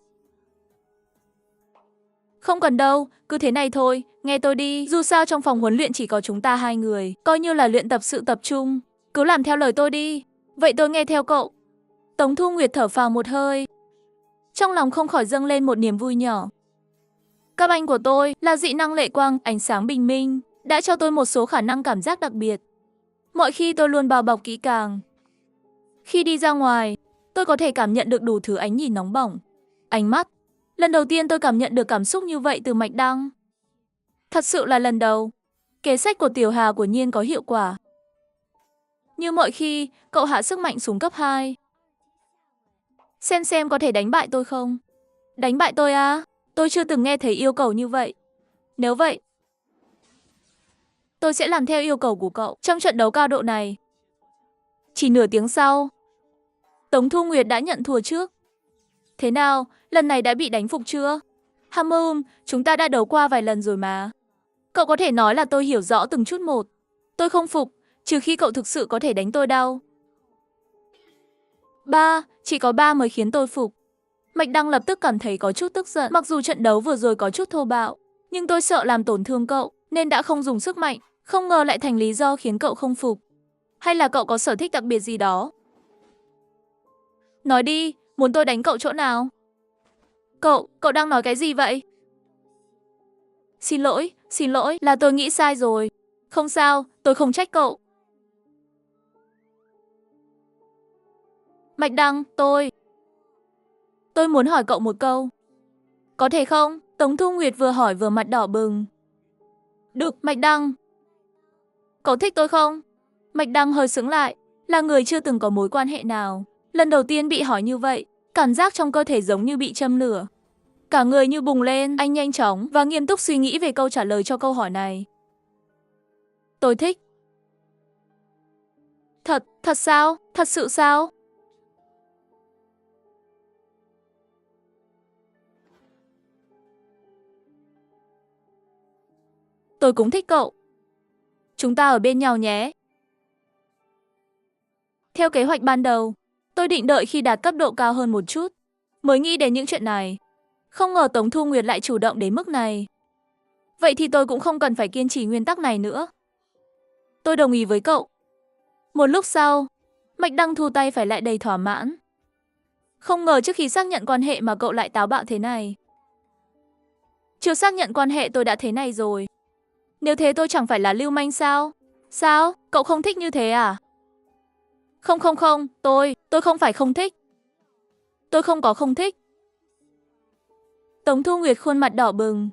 Không cần đâu, cứ thế này thôi, nghe tôi đi. Dù sao trong phòng huấn luyện chỉ có chúng ta 2 người, coi như là luyện tập sự tập trung. Cứ làm theo lời tôi đi. Vậy tôi nghe theo cậu. Tống Thu Nguyệt thở phào một hơi. Trong lòng không khỏi dâng lên một niềm vui nhỏ. Các anh của tôi là dị năng lệ quang, ánh sáng bình minh, đã cho tôi một số khả năng cảm giác đặc biệt. Mọi khi tôi luôn bao bọc kỹ càng. Khi đi ra ngoài, tôi có thể cảm nhận được đủ thứ ánh nhìn nóng bỏng, ánh mắt. Lần đầu tiên tôi cảm nhận được cảm xúc như vậy từ Mạch Đăng. Thật sự là lần đầu. Kế sách của Tiểu Hà của Nhiên có hiệu quả. Như mọi khi, cậu hạ sức mạnh xuống cấp 2. Xem có thể đánh bại tôi không? Đánh bại tôi à? Tôi chưa từng nghe thấy yêu cầu như vậy. Nếu vậy, tôi sẽ làm theo yêu cầu của cậu trong trận đấu cao độ này. Chỉ nửa tiếng sau, Tống Thu Nguyệt đã nhận thua trước. Thế nào, lần này đã bị đánh phục chưa? Hammer, chúng ta đã đấu qua vài lần rồi mà. Cậu có thể nói là tôi hiểu rõ từng chút một. Tôi không phục, trừ khi cậu thực sự có thể đánh tôi đau. Chỉ có 3 mới khiến tôi phục. Mạch Đăng lập tức cảm thấy có chút tức giận. Mặc dù trận đấu vừa rồi có chút thô bạo, nhưng tôi sợ làm tổn thương cậu, nên đã không dùng sức mạnh, không ngờ lại thành lý do khiến cậu không phục. Hay là cậu có sở thích đặc biệt gì đó? Nói đi, muốn tôi đánh cậu chỗ nào? Cậu đang nói cái gì vậy? Xin lỗi, là tôi nghĩ sai rồi. Không sao, tôi không trách cậu. Mạch Đăng, tôi muốn hỏi cậu một câu. Có thể không? Tống Thu Nguyệt vừa hỏi vừa mặt đỏ bừng. Được, Mạch Đăng. Cậu thích tôi không? Mạch Đăng hơi sững lại, là người chưa từng có mối quan hệ nào. Lần đầu tiên bị hỏi như vậy, cảm giác trong cơ thể giống như bị châm lửa. Cả người như bùng lên, anh nhanh chóng và nghiêm túc suy nghĩ về câu trả lời cho câu hỏi này. Tôi thích. Thật sao? Thật sự sao? Tôi cũng thích cậu. Chúng ta ở bên nhau nhé. Theo kế hoạch ban đầu, tôi định đợi khi đạt cấp độ cao hơn một chút, mới nghĩ đến những chuyện này. Không ngờ Tống Thu Nguyệt lại chủ động đến mức này. Vậy thì tôi cũng không cần phải kiên trì nguyên tắc này nữa. Tôi đồng ý với cậu. Một lúc sau, Mạch Đăng thu tay phải lại đầy thỏa mãn. Không ngờ trước khi xác nhận quan hệ mà cậu lại táo bạo thế này. Chưa xác nhận quan hệ tôi đã thế này rồi. Nếu thế tôi chẳng phải là lưu manh sao? Sao? Cậu không thích như thế à? Không, tôi không phải không thích. Tôi không có không thích. Tống Thu Nguyệt khuôn mặt đỏ bừng.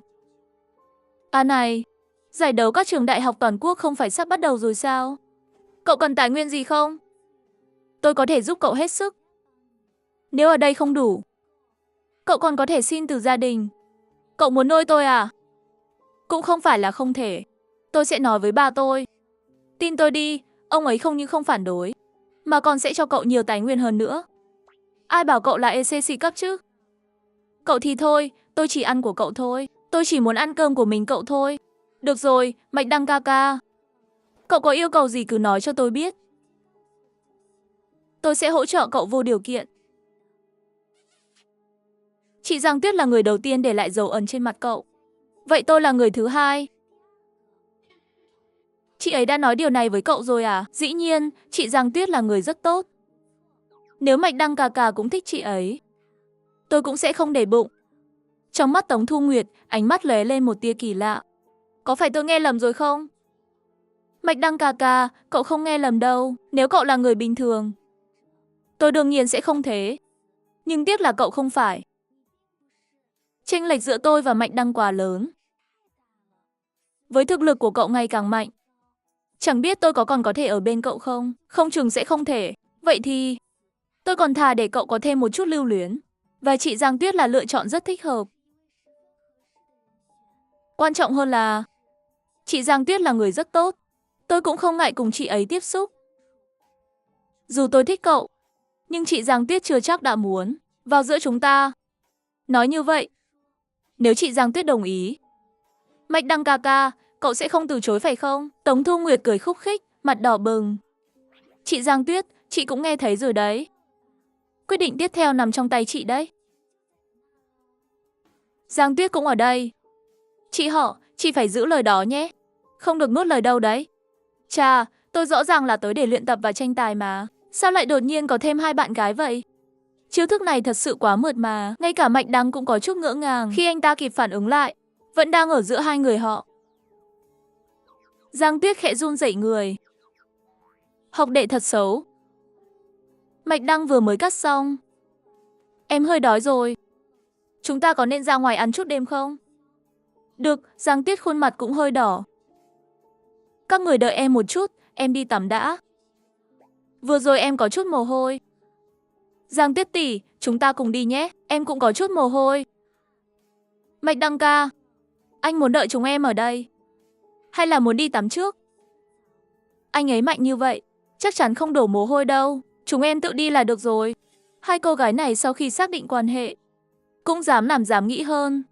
À này, giải đấu các trường đại học toàn quốc không phải sắp bắt đầu rồi sao? Cậu cần tài nguyên gì không? Tôi có thể giúp cậu hết sức. Nếu ở đây không đủ, cậu còn có thể xin từ gia đình. Cậu muốn nuôi tôi à? Cũng không phải là không thể. Tôi sẽ nói với ba tôi. Tin tôi đi, ông ấy không những không phản đối, mà còn sẽ cho cậu nhiều tài nguyên hơn nữa. Ai bảo cậu là ECC cấp chứ? Cậu thì thôi, tôi chỉ ăn của cậu thôi. Tôi chỉ muốn ăn cơm của mình cậu thôi. Được rồi, Mạch Đăng ca ca. Cậu có yêu cầu gì cứ nói cho tôi biết. Tôi sẽ hỗ trợ cậu vô điều kiện. Chị Giang Tuyết là người đầu tiên để lại dấu ấn trên mặt cậu. Vậy tôi là người thứ hai. Chị ấy đã nói điều này với cậu rồi à? Dĩ nhiên, chị Giang Tuyết là người rất tốt. Nếu Mạch Đăng ca ca cũng thích chị ấy, tôi cũng sẽ không để bụng. Trong mắt Tống Thu Nguyệt, ánh mắt lóe lên một tia kỳ lạ. Có phải tôi nghe lầm rồi không? Mạch Đăng ca ca, cậu không nghe lầm đâu. Nếu cậu là người bình thường, tôi đương nhiên sẽ không thế. Nhưng tiếc là cậu không phải. Chênh lệch giữa tôi và Mạch Đăng quá lớn. Với thực lực của cậu ngày càng mạnh, chẳng biết tôi còn có thể ở bên cậu không? Không chừng sẽ không thể. Vậy thì tôi còn thà để cậu có thêm một chút lưu luyến. Và chị Giang Tuyết là lựa chọn rất thích hợp. Quan trọng hơn là chị Giang Tuyết là người rất tốt. Tôi cũng không ngại cùng chị ấy tiếp xúc. Dù tôi thích cậu, nhưng chị Giang Tuyết chưa chắc đã muốn vào giữa chúng ta. Nói như vậy, nếu chị Giang Tuyết đồng ý, Mạch Đăng ca ca, cậu sẽ không từ chối phải không? Tống Thu Nguyệt cười khúc khích, mặt đỏ bừng. Chị Giang Tuyết, chị cũng nghe thấy rồi đấy. Quyết định tiếp theo nằm trong tay chị đấy. Giang Tuyết cũng ở đây. Chị phải giữ lời đó nhé. Không được nuốt lời đâu đấy. Chà, tôi rõ ràng là tới để luyện tập và tranh tài mà. Sao lại đột nhiên có thêm hai bạn gái vậy? Chiêu thức này thật sự quá mượt mà. Ngay cả Mạch Đăng cũng có chút ngỡ ngàng khi anh ta kịp phản ứng lại. Vẫn đang ở giữa hai người họ. Giang Tuyết khẽ run rẩy người. Học đệ thật xấu. Mạch Đăng vừa mới cắt xong. Em hơi đói rồi. Chúng ta có nên ra ngoài ăn chút đêm không? Được, Giang Tuyết khuôn mặt cũng hơi đỏ. Các người đợi em một chút, em đi tắm đã. Vừa rồi em có chút mồ hôi. Giang Tuyết tỷ, chúng ta cùng đi nhé, em cũng có chút mồ hôi. Mạch Đăng ca, anh muốn đợi chúng em ở đây, hay là muốn đi tắm trước? Anh ấy mạnh như vậy, chắc chắn không đổ mồ hôi đâu, chúng em tự đi là được rồi. Hai cô gái này sau khi xác định quan hệ, cũng dám làm dám nghĩ hơn.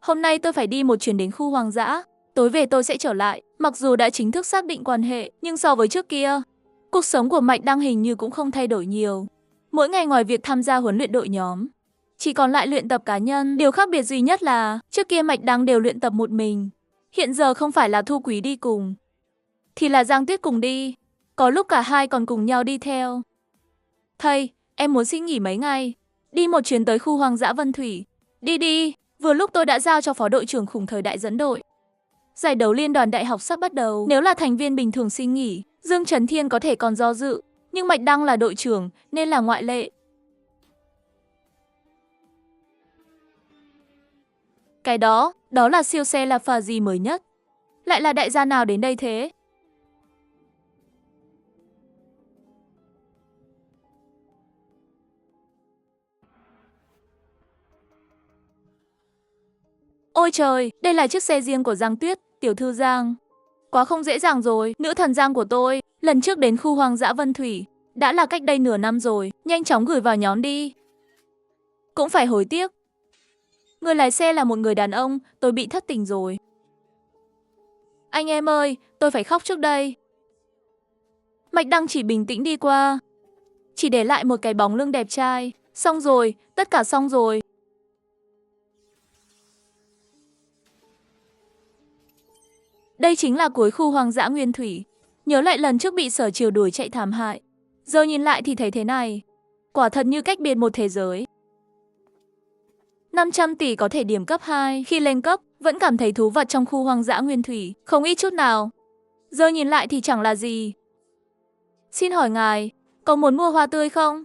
Hôm nay tôi phải đi một chuyến đến khu hoang dã, tối về tôi sẽ trở lại. Mặc dù đã chính thức xác định quan hệ, nhưng so với trước kia, cuộc sống của Mạch Đăng hình như cũng không thay đổi nhiều. Mỗi ngày ngoài việc tham gia huấn luyện đội nhóm, chỉ còn lại luyện tập cá nhân. Điều khác biệt duy nhất là trước kia Mạch Đăng đều luyện tập một mình. Hiện giờ không phải là Thu Quý đi cùng, thì là Giang Tuyết cùng đi. Có lúc cả hai còn cùng nhau đi theo. Thầy, em muốn xin nghỉ mấy ngày, đi một chuyến tới khu hoang dã Vân Thủy. Đi đi, vừa lúc tôi đã giao cho phó đội trưởng Khủng Thời Đại dẫn đội. Giải đấu liên đoàn đại học sắp bắt đầu. Nếu là thành viên bình thường xin nghỉ, Dương Trấn Thiên có thể còn do dự, nhưng Mạch Đăng là đội trưởng nên là ngoại lệ. Cái đó là siêu xe là phà gì mới nhất. Lại là đại gia nào đến đây thế? Ôi trời, đây là chiếc xe riêng của Giang Tuyết, tiểu thư Giang. Quá không dễ dàng rồi, nữ thần Giang của tôi, lần trước đến khu hoang dã Vân Thủy, đã là cách đây nửa năm rồi, nhanh chóng gửi vào nhóm đi. Cũng phải hối tiếc. Người lái xe là một người đàn ông, tôi bị thất tình rồi. Anh em ơi, tôi phải khóc trước đây. Mạch Đăng chỉ bình tĩnh đi qua, chỉ để lại một cái bóng lưng đẹp trai. Xong rồi, tất cả xong rồi. Đây chính là cuối khu hoang dã Nguyên Thủy. Nhớ lại lần trước bị Sở Triều đuổi chạy thảm hại. Giờ nhìn lại thì thấy thế này. Quả thật như cách biệt một thế giới. 500 tỷ có thể điểm cấp 2. Khi lên cấp, vẫn cảm thấy thú vật trong khu hoang dã Nguyên Thủy. Không ít chút nào. Giờ nhìn lại thì chẳng là gì. Xin hỏi ngài, có muốn mua hoa tươi không?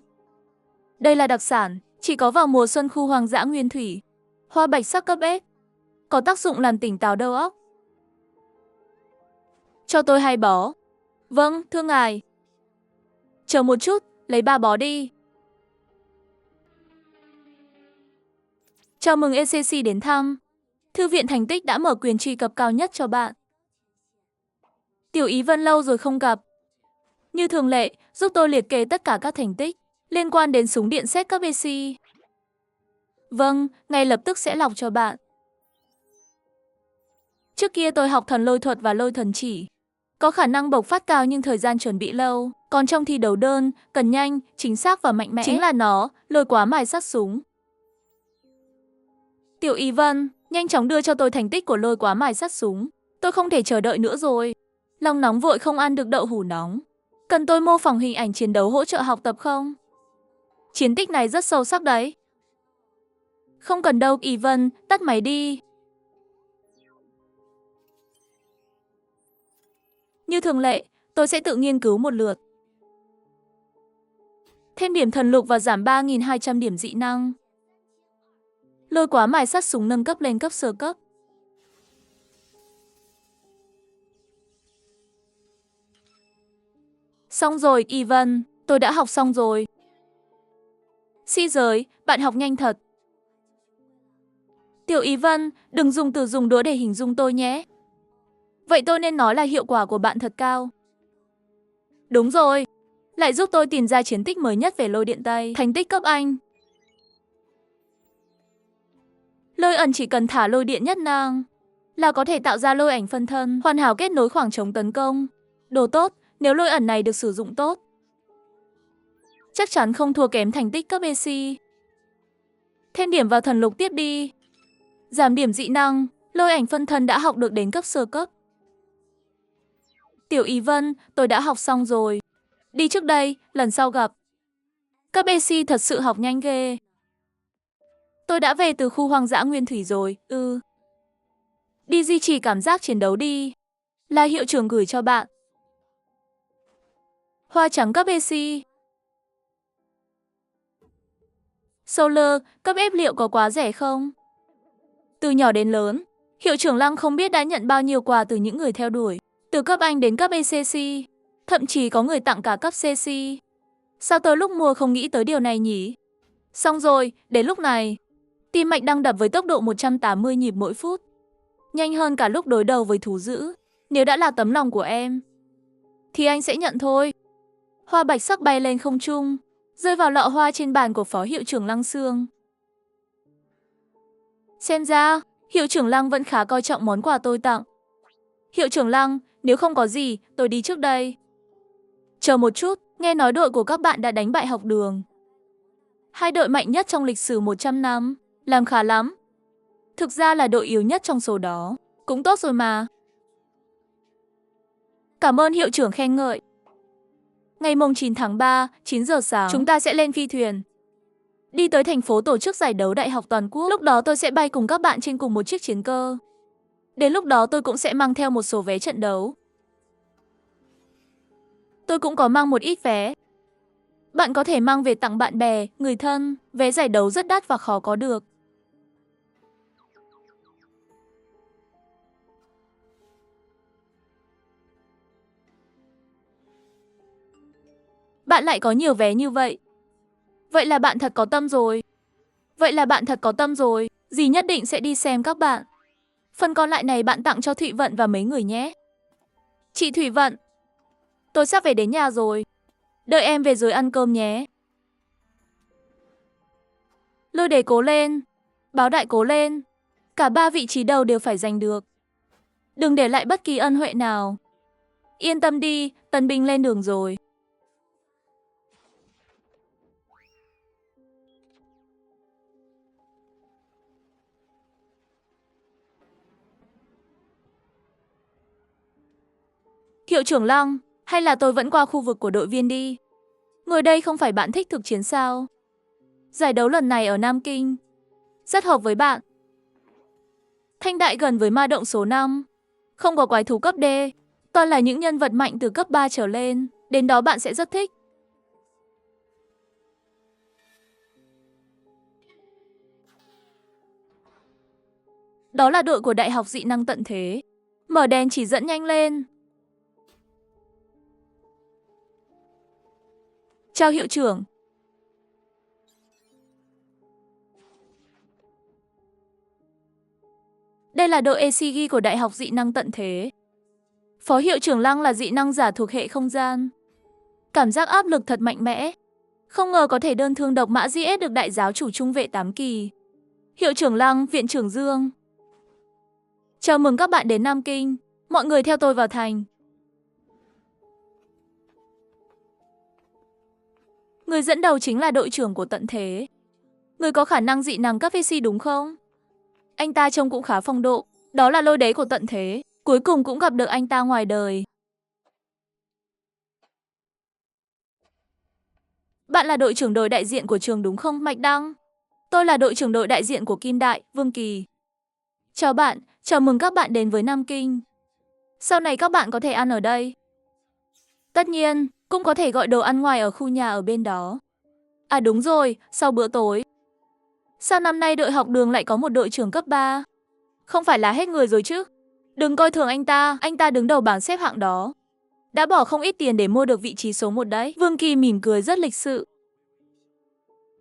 Đây là đặc sản, chỉ có vào mùa xuân khu hoang dã Nguyên Thủy. Hoa bạch sắc cấp S. Có tác dụng làm tỉnh táo đầu óc. Cho tôi 2 bó. Vâng, thưa ngài. Chờ một chút, lấy 3 bó đi. Chào mừng ECC đến thăm. Thư viện thành tích đã mở quyền truy cập cao nhất cho bạn. Tiểu Ý Vân lâu rồi không gặp. Như thường lệ, giúp tôi liệt kê tất cả các thành tích liên quan đến súng điện xét cấp EC. Vâng, ngay lập tức sẽ lọc cho bạn. Trước kia tôi học thần lôi thuật và lôi thần chỉ. Có khả năng bộc phát cao nhưng thời gian chuẩn bị lâu. Còn trong thi đấu đơn, cần nhanh, chính xác và mạnh mẽ. Chính là nó, lôi quá mài sắt súng. Tiểu Y Vân, nhanh chóng đưa cho tôi thành tích của lôi quá mài sắt súng. Tôi không thể chờ đợi nữa rồi. Lòng nóng vội không ăn được đậu hủ nóng. Cần tôi mô phỏng hình ảnh chiến đấu hỗ trợ học tập không? Chiến tích này rất sâu sắc đấy. Không cần đâu Y Vân, tắt máy đi. Như thường lệ, tôi sẽ tự nghiên cứu một lượt. Thêm điểm thần lục và giảm 3.200 điểm dị năng. Lôi quá mài sắt súng nâng cấp lên cấp sơ cấp. Xong rồi, Ivan, tôi đã học xong rồi. Si giới, bạn học nhanh thật. Tiểu Ivan, đừng dùng từ dùng đũa để hình dung tôi nhé. Vậy tôi nên nói là hiệu quả của bạn thật cao. Đúng rồi, lại giúp tôi tìm ra chiến tích mới nhất về lôi điện Tây, thành tích cấp Anh. Lôi ẩn chỉ cần thả lôi điện nhất năng là có thể tạo ra lôi ảnh phân thân, hoàn hảo kết nối khoảng trống tấn công. Đồ tốt, nếu lôi ẩn này được sử dụng tốt, chắc chắn không thua kém thành tích cấp EC. Thêm điểm vào thần lục tiếp đi. Giảm điểm dị năng, lôi ảnh phân thân đã học được đến cấp sơ cấp. Tiểu Ý Vân, tôi đã học xong rồi. Đi trước đây, lần sau gặp. Cấp EC thật sự học nhanh ghê. Tôi đã về từ khu hoang dã Nguyên Thủy rồi, Đi duy trì cảm giác chiến đấu đi. Là hiệu trưởng gửi cho bạn. Hoa trắng cấp EC. Solar, cấp F liệu có quá rẻ không? Từ nhỏ đến lớn, hiệu trưởng Lăng không biết đã nhận bao nhiêu quà từ những người theo đuổi. Từ cấp Anh đến cấp ECC, thậm chí có người tặng cả cấp CC. Sao tôi lúc mua không nghĩ tới điều này nhỉ? Xong rồi, đến lúc này, tim mạch đang đập với tốc độ 180 nhịp mỗi phút. Nhanh hơn cả lúc đối đầu với thú dữ. Nếu đã là tấm lòng của em, thì anh sẽ nhận thôi. Hoa bạch sắc bay lên không trung, rơi vào lọ hoa trên bàn của phó hiệu trưởng Lăng Sương. Xem ra, hiệu trưởng Lăng vẫn khá coi trọng món quà tôi tặng. Hiệu trưởng Lăng, nếu không có gì, tôi đi trước đây. Chờ một chút, nghe nói đội của các bạn đã đánh bại học đường. Hai đội mạnh nhất trong lịch sử 100 năm, làm khá lắm. Thực ra là đội yếu nhất trong số đó, cũng tốt rồi mà. Cảm ơn hiệu trưởng khen ngợi. Ngày mùng 9 tháng 3, 9 giờ sáng, chúng ta sẽ lên phi thuyền. Đi tới thành phố tổ chức giải đấu đại học toàn quốc. Lúc đó tôi sẽ bay cùng các bạn trên cùng một chiếc chiến cơ. Đến lúc đó tôi cũng sẽ mang theo một số vé trận đấu. Tôi cũng có mang một ít vé. Bạn có thể mang về tặng bạn bè, người thân. Vé giải đấu rất đắt và khó có được. Bạn lại có nhiều vé như vậy. Vậy là bạn thật có tâm rồi. Dì nhất định sẽ đi xem các bạn. Phần còn lại này bạn tặng cho Thụy Vận và mấy người nhé. Chị Thụy Vận, tôi sắp về đến nhà rồi. Đợi em về rồi ăn cơm nhé. Lôi Đề cố lên. Báo Đại cố lên. Cả 3 vị trí đầu đều phải giành được. Đừng để lại bất kỳ ân huệ nào. Yên tâm đi, tân binh lên đường rồi. Hiệu trưởng Lăng, hay là tôi vẫn qua khu vực của đội viên đi. Ngồi đây không phải bạn thích thực chiến sao? Giải đấu lần này ở Nam Kinh rất hợp với bạn. Thanh Đại gần với ma động số 5. Không có quái thú cấp D. Toàn là những nhân vật mạnh từ cấp 3 trở lên. Đến đó bạn sẽ rất thích. Đó là đội của Đại học Dị năng Tận Thế. Mở đèn chỉ dẫn nhanh lên. Chào hiệu trưởng. Đây là đội Esigi của Đại học Dị năng Tận Thế. Phó hiệu trưởng Lăng là dị năng giả thuộc hệ không gian. Cảm giác áp lực thật mạnh mẽ. Không ngờ có thể đơn thương độc mã giết được đại giáo chủ trung vệ 8 kỳ. Hiệu trưởng Lăng, viện trưởng Dương. Chào mừng các bạn đến Nam Kinh. Mọi người theo tôi vào thành. Người dẫn đầu chính là đội trưởng của Tận Thế. Người có khả năng dị năng cấp VC đúng không? Anh ta trông cũng khá phong độ. Đó là Lôi Đế của Tận Thế. Cuối cùng cũng gặp được anh ta ngoài đời. Bạn là đội trưởng đội đại diện của trường đúng không, Mạch Đăng? Tôi là đội trưởng đội đại diện của Kim Đại, Vương Kỳ. Chào bạn, chào mừng các bạn đến với Nam Kinh. Sau này các bạn có thể ăn ở đây. Tất nhiên, cũng có thể gọi đồ ăn ngoài ở khu nhà ở bên đó. À đúng rồi, sau bữa tối. Sao năm nay đội học đường lại có một đội trưởng cấp 3? Không phải là hết người rồi chứ? Đừng coi thường anh ta đứng đầu bảng xếp hạng đó. Đã bỏ không ít tiền để mua được vị trí số 1 đấy. Vương Kỳ mỉm cười rất lịch sự.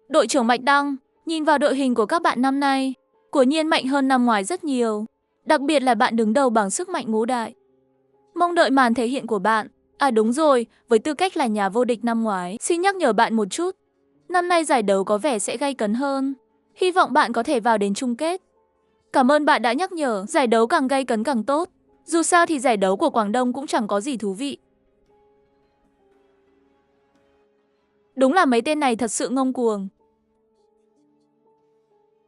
Đội trưởng Mạch Đăng, nhìn vào đội hình của các bạn năm nay, quả nhiên mạnh hơn năm ngoái rất nhiều. Đặc biệt là bạn đứng đầu bảng sức mạnh ngũ đại. Mong đợi màn thể hiện của bạn. À đúng rồi, với tư cách là nhà vô địch năm ngoái, xin nhắc nhở bạn một chút. Năm nay giải đấu có vẻ sẽ gay cấn hơn. Hy vọng bạn có thể vào đến chung kết. Cảm ơn bạn đã nhắc nhở, giải đấu càng gay cấn càng tốt. Dù sao thì giải đấu của Quảng Đông cũng chẳng có gì thú vị. Đúng là mấy tên này thật sự ngông cuồng.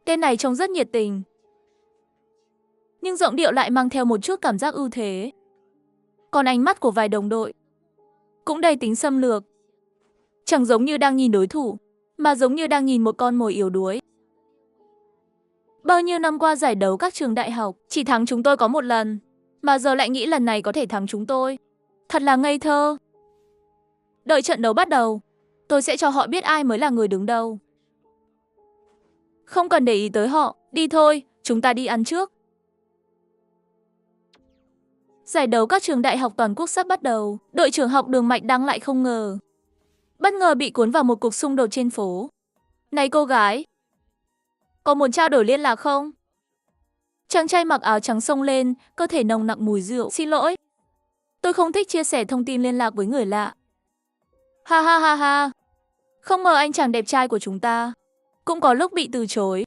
Tên này trông rất nhiệt tình, nhưng giọng điệu lại mang theo một chút cảm giác ưu thế. Còn ánh mắt của vài đồng đội cũng đầy tính xâm lược. Chẳng giống như đang nhìn đối thủ, mà giống như đang nhìn một con mồi yếu đuối. Bao nhiêu năm qua giải đấu các trường đại học chỉ thắng chúng tôi có một lần, mà giờ lại nghĩ lần này có thể thắng chúng tôi. Thật là ngây thơ. Đợi trận đấu bắt đầu, tôi sẽ cho họ biết ai mới là người đứng đầu. Không cần để ý tới họ, đi thôi, chúng ta đi ăn trước. Giải đấu các trường đại học toàn quốc sắp bắt đầu, đội trưởng học đường Mạch Đăng lại không ngờ. Bất ngờ bị cuốn vào một cuộc xung đột trên phố. Này cô gái, có muốn trao đổi liên lạc không? Chàng trai mặc áo trắng xông lên, cơ thể nồng nặc mùi rượu. Xin lỗi, tôi không thích chia sẻ thông tin liên lạc với người lạ. Ha ha ha ha, không ngờ anh chàng đẹp trai của chúng ta cũng có lúc bị từ chối.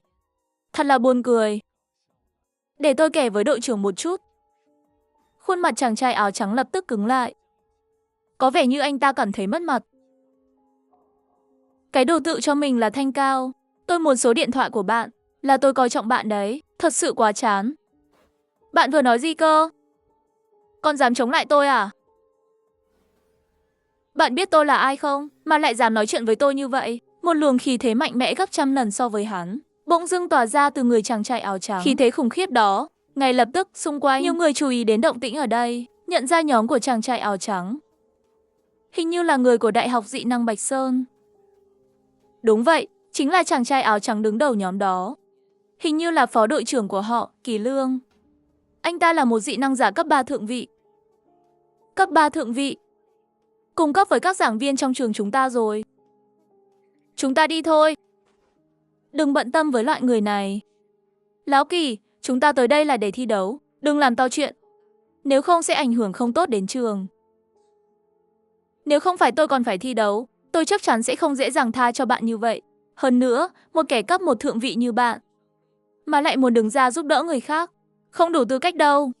Thật là buồn cười. Để tôi kể với đội trưởng một chút. Khuôn mặt chàng trai áo trắng lập tức cứng lại. Có vẻ như anh ta cảm thấy mất mặt. Cái đồ tự cho mình là Thanh Cao. Tôi muốn số điện thoại của bạn, là tôi coi trọng bạn đấy. Thật sự quá chán. Bạn vừa nói gì cơ? Con dám chống lại tôi à? Bạn biết tôi là ai không, mà lại dám nói chuyện với tôi như vậy? Một luồng khí thế mạnh mẽ gấp trăm lần so với hắn bỗng dưng tỏa ra từ người chàng trai áo trắng. Khí thế khủng khiếp đó, ngay lập tức xung quanh nhiều người chú ý đến động tĩnh ở đây, nhận ra nhóm của chàng trai áo trắng. Hình như là người của Đại học Dị năng Bạch Sơn. Đúng vậy, chính là chàng trai áo trắng đứng đầu nhóm đó. Hình như là phó đội trưởng của họ, Kỳ Lương. Anh ta là một dị năng giả cấp 3 thượng vị. Cấp 3 thượng vị. Cùng cấp với các giảng viên trong trường chúng ta rồi. Chúng ta đi thôi. Đừng bận tâm với loại người này. Lão Kỳ, chúng ta tới đây là để thi đấu. Đừng làm to chuyện. Nếu không sẽ ảnh hưởng không tốt đến trường. Nếu không phải tôi còn phải thi đấu, tôi chắc chắn sẽ không dễ dàng tha cho bạn như vậy. Hơn nữa, một kẻ cấp 1 thượng vị như bạn, mà lại muốn đứng ra giúp đỡ người khác. Không đủ tư cách đâu.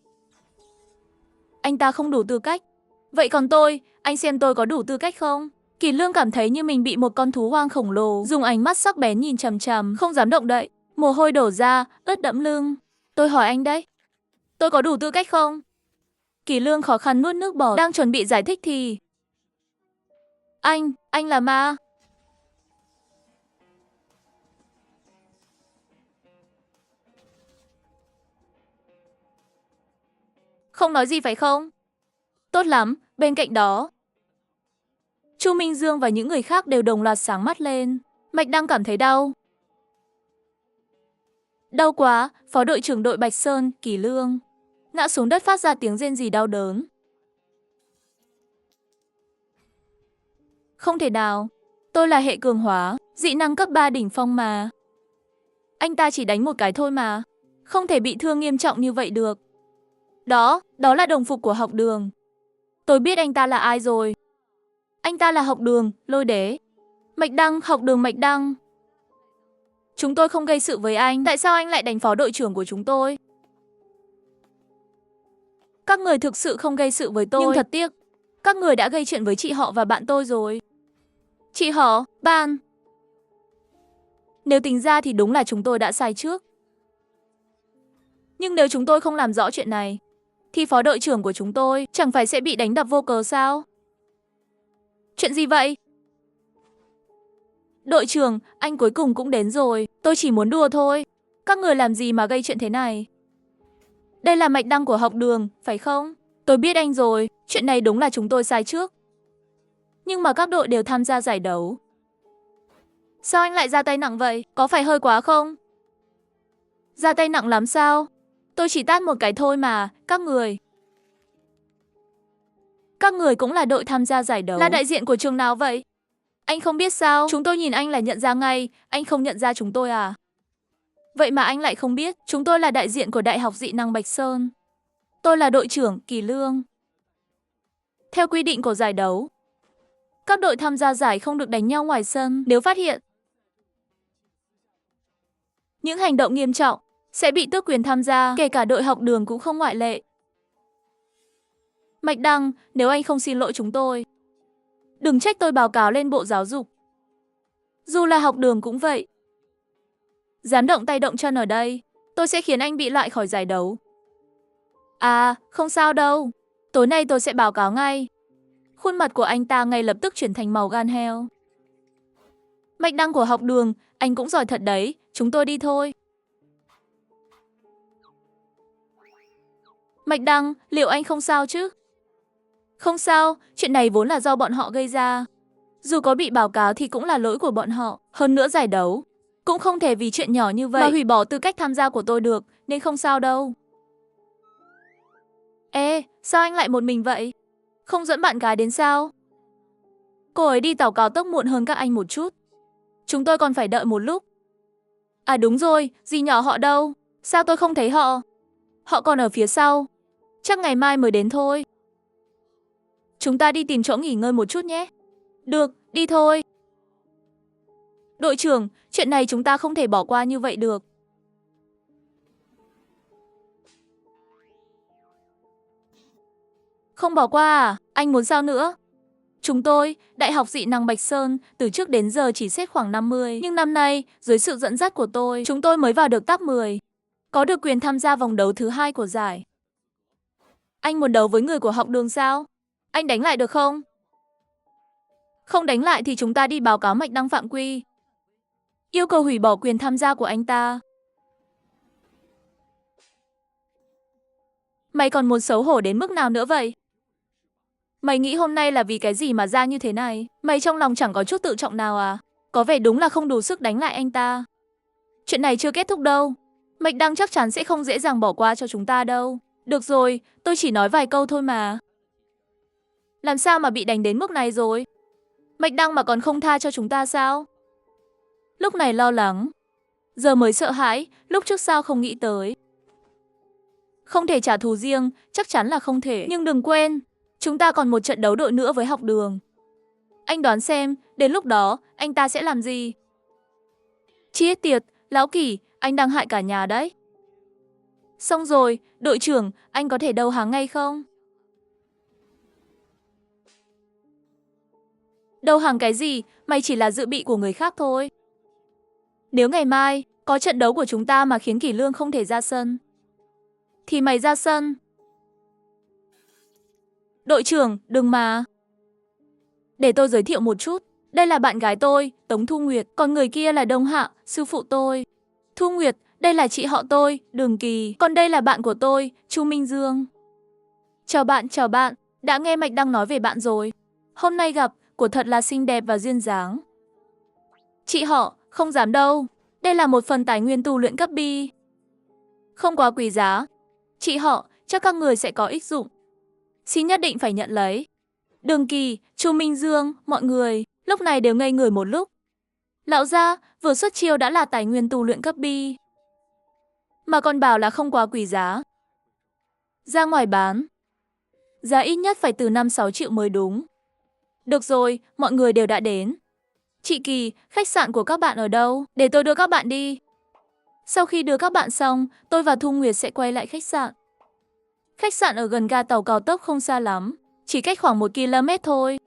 Anh ta không đủ tư cách. Vậy còn tôi, anh xem tôi có đủ tư cách không? Kỳ Lương cảm thấy như mình bị một con thú hoang khổng lồ dùng ánh mắt sắc bén nhìn chằm chằm, không dám động đậy. Mồ hôi đổ ra, ướt đẫm lưng. Tôi hỏi anh đấy, tôi có đủ tư cách không? Kỳ Lương khó khăn nuốt nước bọt, đang chuẩn bị giải thích thì... Anh là ma. Không nói gì phải không? Tốt lắm, bên cạnh đó. Chu Minh Dương và những người khác đều đồng loạt sáng mắt lên. Mạch đang cảm thấy đau. Đau quá, phó đội trưởng đội Bạch Sơn, Kỳ Lương ngã xuống đất phát ra tiếng rên rỉ đau đớn. Không thể nào, tôi là hệ cường hóa, dị năng cấp 3 đỉnh phong mà. Anh ta chỉ đánh một cái thôi mà, không thể bị thương nghiêm trọng như vậy được. Đó là đồng phục của học đường. Tôi biết anh ta là ai rồi. Anh ta là học đường, Lôi Đế. Mạch Đăng, học đường Mạch Đăng. Chúng tôi không gây sự với anh, tại sao anh lại đánh phó đội trưởng của chúng tôi? Các người thực sự không gây sự với tôi. Nhưng thật tiếc, các người đã gây chuyện với chị họ và bạn tôi rồi. Chị họ, bạn. Nếu tính ra thì đúng là chúng tôi đã sai trước. Nhưng nếu chúng tôi không làm rõ chuyện này, thì phó đội trưởng của chúng tôi chẳng phải sẽ bị đánh đập vô cớ sao? Chuyện gì vậy? Đội trưởng, anh cuối cùng cũng đến rồi. Tôi chỉ muốn đùa thôi. Các người làm gì mà gây chuyện thế này? Đây là Mạch Đăng của học đường, phải không? Tôi biết anh rồi, chuyện này đúng là chúng tôi sai trước. Nhưng mà các đội đều tham gia giải đấu. Sao anh lại ra tay nặng vậy? Có phải hơi quá không? Ra tay nặng lắm sao? Tôi chỉ tát một cái thôi mà, các người. Các người cũng là đội tham gia giải đấu. Là đại diện của trường nào vậy? Anh không biết sao? Chúng tôi nhìn anh là nhận ra ngay, anh không nhận ra chúng tôi à? Vậy mà anh lại không biết, chúng tôi là đại diện của Đại học Dị năng Bạch Sơn. Tôi là đội trưởng, Kỳ Lương. Theo quy định của giải đấu, các đội tham gia giải không được đánh nhau ngoài sân. Nếu phát hiện những hành động nghiêm trọng, sẽ bị tước quyền tham gia, kể cả đội học đường cũng không ngoại lệ. Mạch Đăng, nếu anh không xin lỗi chúng tôi, đừng trách tôi báo cáo lên Bộ Giáo dục. Dù là học đường cũng vậy. Dám động tay động chân ở đây, tôi sẽ khiến anh bị loại khỏi giải đấu. À, không sao đâu. Tối nay tôi sẽ báo cáo ngay. Khuôn mặt của anh ta ngay lập tức chuyển thành màu gan heo. Mạch Đăng của học đường, anh cũng giỏi thật đấy, chúng tôi đi thôi. Mạch Đăng, liệu anh không sao chứ? Không sao, chuyện này vốn là do bọn họ gây ra. Dù có bị báo cáo thì cũng là lỗi của bọn họ. Hơn nữa giải đấu cũng không thể vì chuyện nhỏ như vậy mà hủy bỏ tư cách tham gia của tôi được, nên không sao đâu. Ê, sao anh lại một mình vậy? Không dẫn bạn gái đến sao? Cô ấy đi tàu cao tốc muộn hơn các anh một chút. Chúng tôi còn phải đợi một lúc. À đúng rồi, dì nhỏ họ đâu? Sao tôi không thấy họ? Họ còn ở phía sau. Chắc ngày mai mới đến thôi. Chúng ta đi tìm chỗ nghỉ ngơi một chút nhé. Được, đi thôi. Đội trưởng, chuyện này chúng ta không thể bỏ qua như vậy được. Không bỏ qua à? Anh muốn sao nữa? Chúng tôi, Đại học Dị năng Bạch Sơn, từ trước đến giờ chỉ xếp khoảng 50, nhưng năm nay, dưới sự dẫn dắt của tôi, chúng tôi mới vào được top 10. Có được quyền tham gia vòng đấu thứ 2 của giải. Anh muốn đấu với người của học đường sao? Anh đánh lại được không? Không đánh lại thì chúng ta đi báo cáo Mạch Đăng phạm quy. Yêu cầu hủy bỏ quyền tham gia của anh ta. Mày còn muốn xấu hổ đến mức nào nữa vậy? Mày nghĩ hôm nay là vì cái gì mà ra như thế này? Mày trong lòng chẳng có chút tự trọng nào à? Có vẻ đúng là không đủ sức đánh lại anh ta. Chuyện này chưa kết thúc đâu. Mạch Đăng chắc chắn sẽ không dễ dàng bỏ qua cho chúng ta đâu. Được rồi, tôi chỉ nói vài câu thôi mà. Làm sao mà bị đánh đến mức này rồi? Mạch Đăng mà còn không tha cho chúng ta sao? Lúc này lo lắng. Giờ mới sợ hãi, lúc trước sao không nghĩ tới. Không thể trả thù riêng, chắc chắn là không thể. Nhưng đừng quên, chúng ta còn một trận đấu đội nữa với học đường. Anh đoán xem, đến lúc đó, anh ta sẽ làm gì? Chết tiệt, Lão Kỷ, anh đang hại cả nhà đấy. Xong rồi, đội trưởng, anh có thể đầu hàng ngay không? Đầu hàng cái gì, mày chỉ là dự bị của người khác thôi. Nếu ngày mai, có trận đấu của chúng ta mà khiến Kỷ Lương không thể ra sân, thì mày ra sân. Đội trưởng, đừng mà. Để tôi giới thiệu một chút. Đây là bạn gái tôi, Tống Thu Nguyệt. Còn người kia là Đông Hạ, sư phụ tôi. Thu Nguyệt, đây là chị họ tôi, Đường Kỳ. Còn đây là bạn của tôi, Chu Minh Dương. Chào bạn, đã nghe Mạch Đăng nói về bạn rồi. Hôm nay gặp, của thật là xinh đẹp và duyên dáng. Chị họ, không dám đâu. Đây là một phần tài nguyên tu luyện cấp B. Không quá quý giá. Chị họ, chắc các người sẽ có ích dụng. Xin nhất định phải nhận lấy. Đường Kỳ, Chu Minh Dương, mọi người, lúc này đều ngây người một lúc. Lão gia, vừa xuất chiêu đã là tài nguyên tu luyện cấp B. Mà còn bảo là không quá quý giá. Ra ngoài bán. Giá ít nhất phải từ 5-6 triệu mới đúng. Được rồi, mọi người đều đã đến. Chị Kỳ, khách sạn của các bạn ở đâu? Để tôi đưa các bạn đi. Sau khi đưa các bạn xong, tôi và Thu Nguyệt sẽ quay lại khách sạn. Khách sạn ở gần ga tàu cao tốc không xa lắm, chỉ cách khoảng 1 km thôi.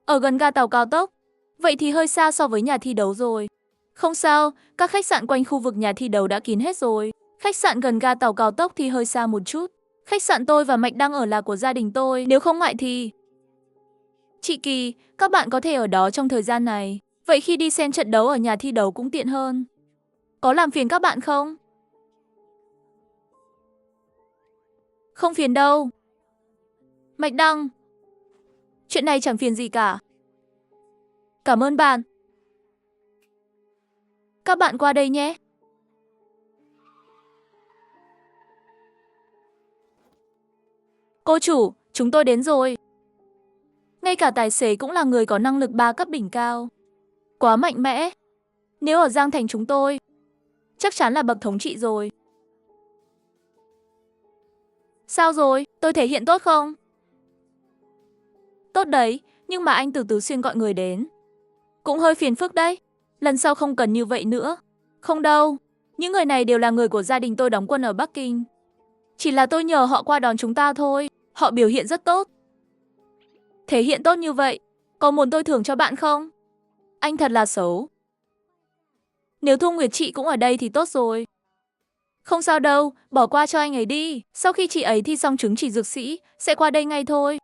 Ở gần ga tàu cao tốc, vậy thì hơi xa so với nhà thi đấu rồi. Không sao, các khách sạn quanh khu vực nhà thi đấu đã kín hết rồi. Khách sạn gần ga tàu cao tốc thì hơi xa một chút. Khách sạn tôi và Mạch Đăng ở là của gia đình tôi, nếu không ngại thì... Chị Kỳ, các bạn có thể ở đó trong thời gian này. Vậy khi đi xem trận đấu ở nhà thi đấu cũng tiện hơn. Có làm phiền các bạn không? Không phiền đâu. Mạch Đăng, chuyện này chẳng phiền gì cả. Cảm ơn bạn. Các bạn qua đây nhé. Cô chủ, chúng tôi đến rồi. Ngay cả tài xế cũng là người có năng lực 3 cấp đỉnh cao. Quá mạnh mẽ. Nếu ở Giang Thành chúng tôi, chắc chắn là bậc thống trị rồi. Sao rồi, tôi thể hiện tốt không? Tốt đấy, nhưng mà anh từ Tứ Xuyên gọi người đến. Cũng hơi phiền phức đấy. Lần sau không cần như vậy nữa. Không đâu, những người này đều là người của gia đình tôi đóng quân ở Bắc Kinh. Chỉ là tôi nhờ họ qua đón chúng ta thôi. Họ biểu hiện rất tốt. Thể hiện tốt như vậy, có muốn tôi thưởng cho bạn không? Anh thật là xấu. Nếu Thu Nguyệt chị cũng ở đây thì tốt rồi. Không sao đâu, bỏ qua cho anh ấy đi. Sau khi chị ấy thi xong chứng chỉ dược sĩ, sẽ qua đây ngay thôi.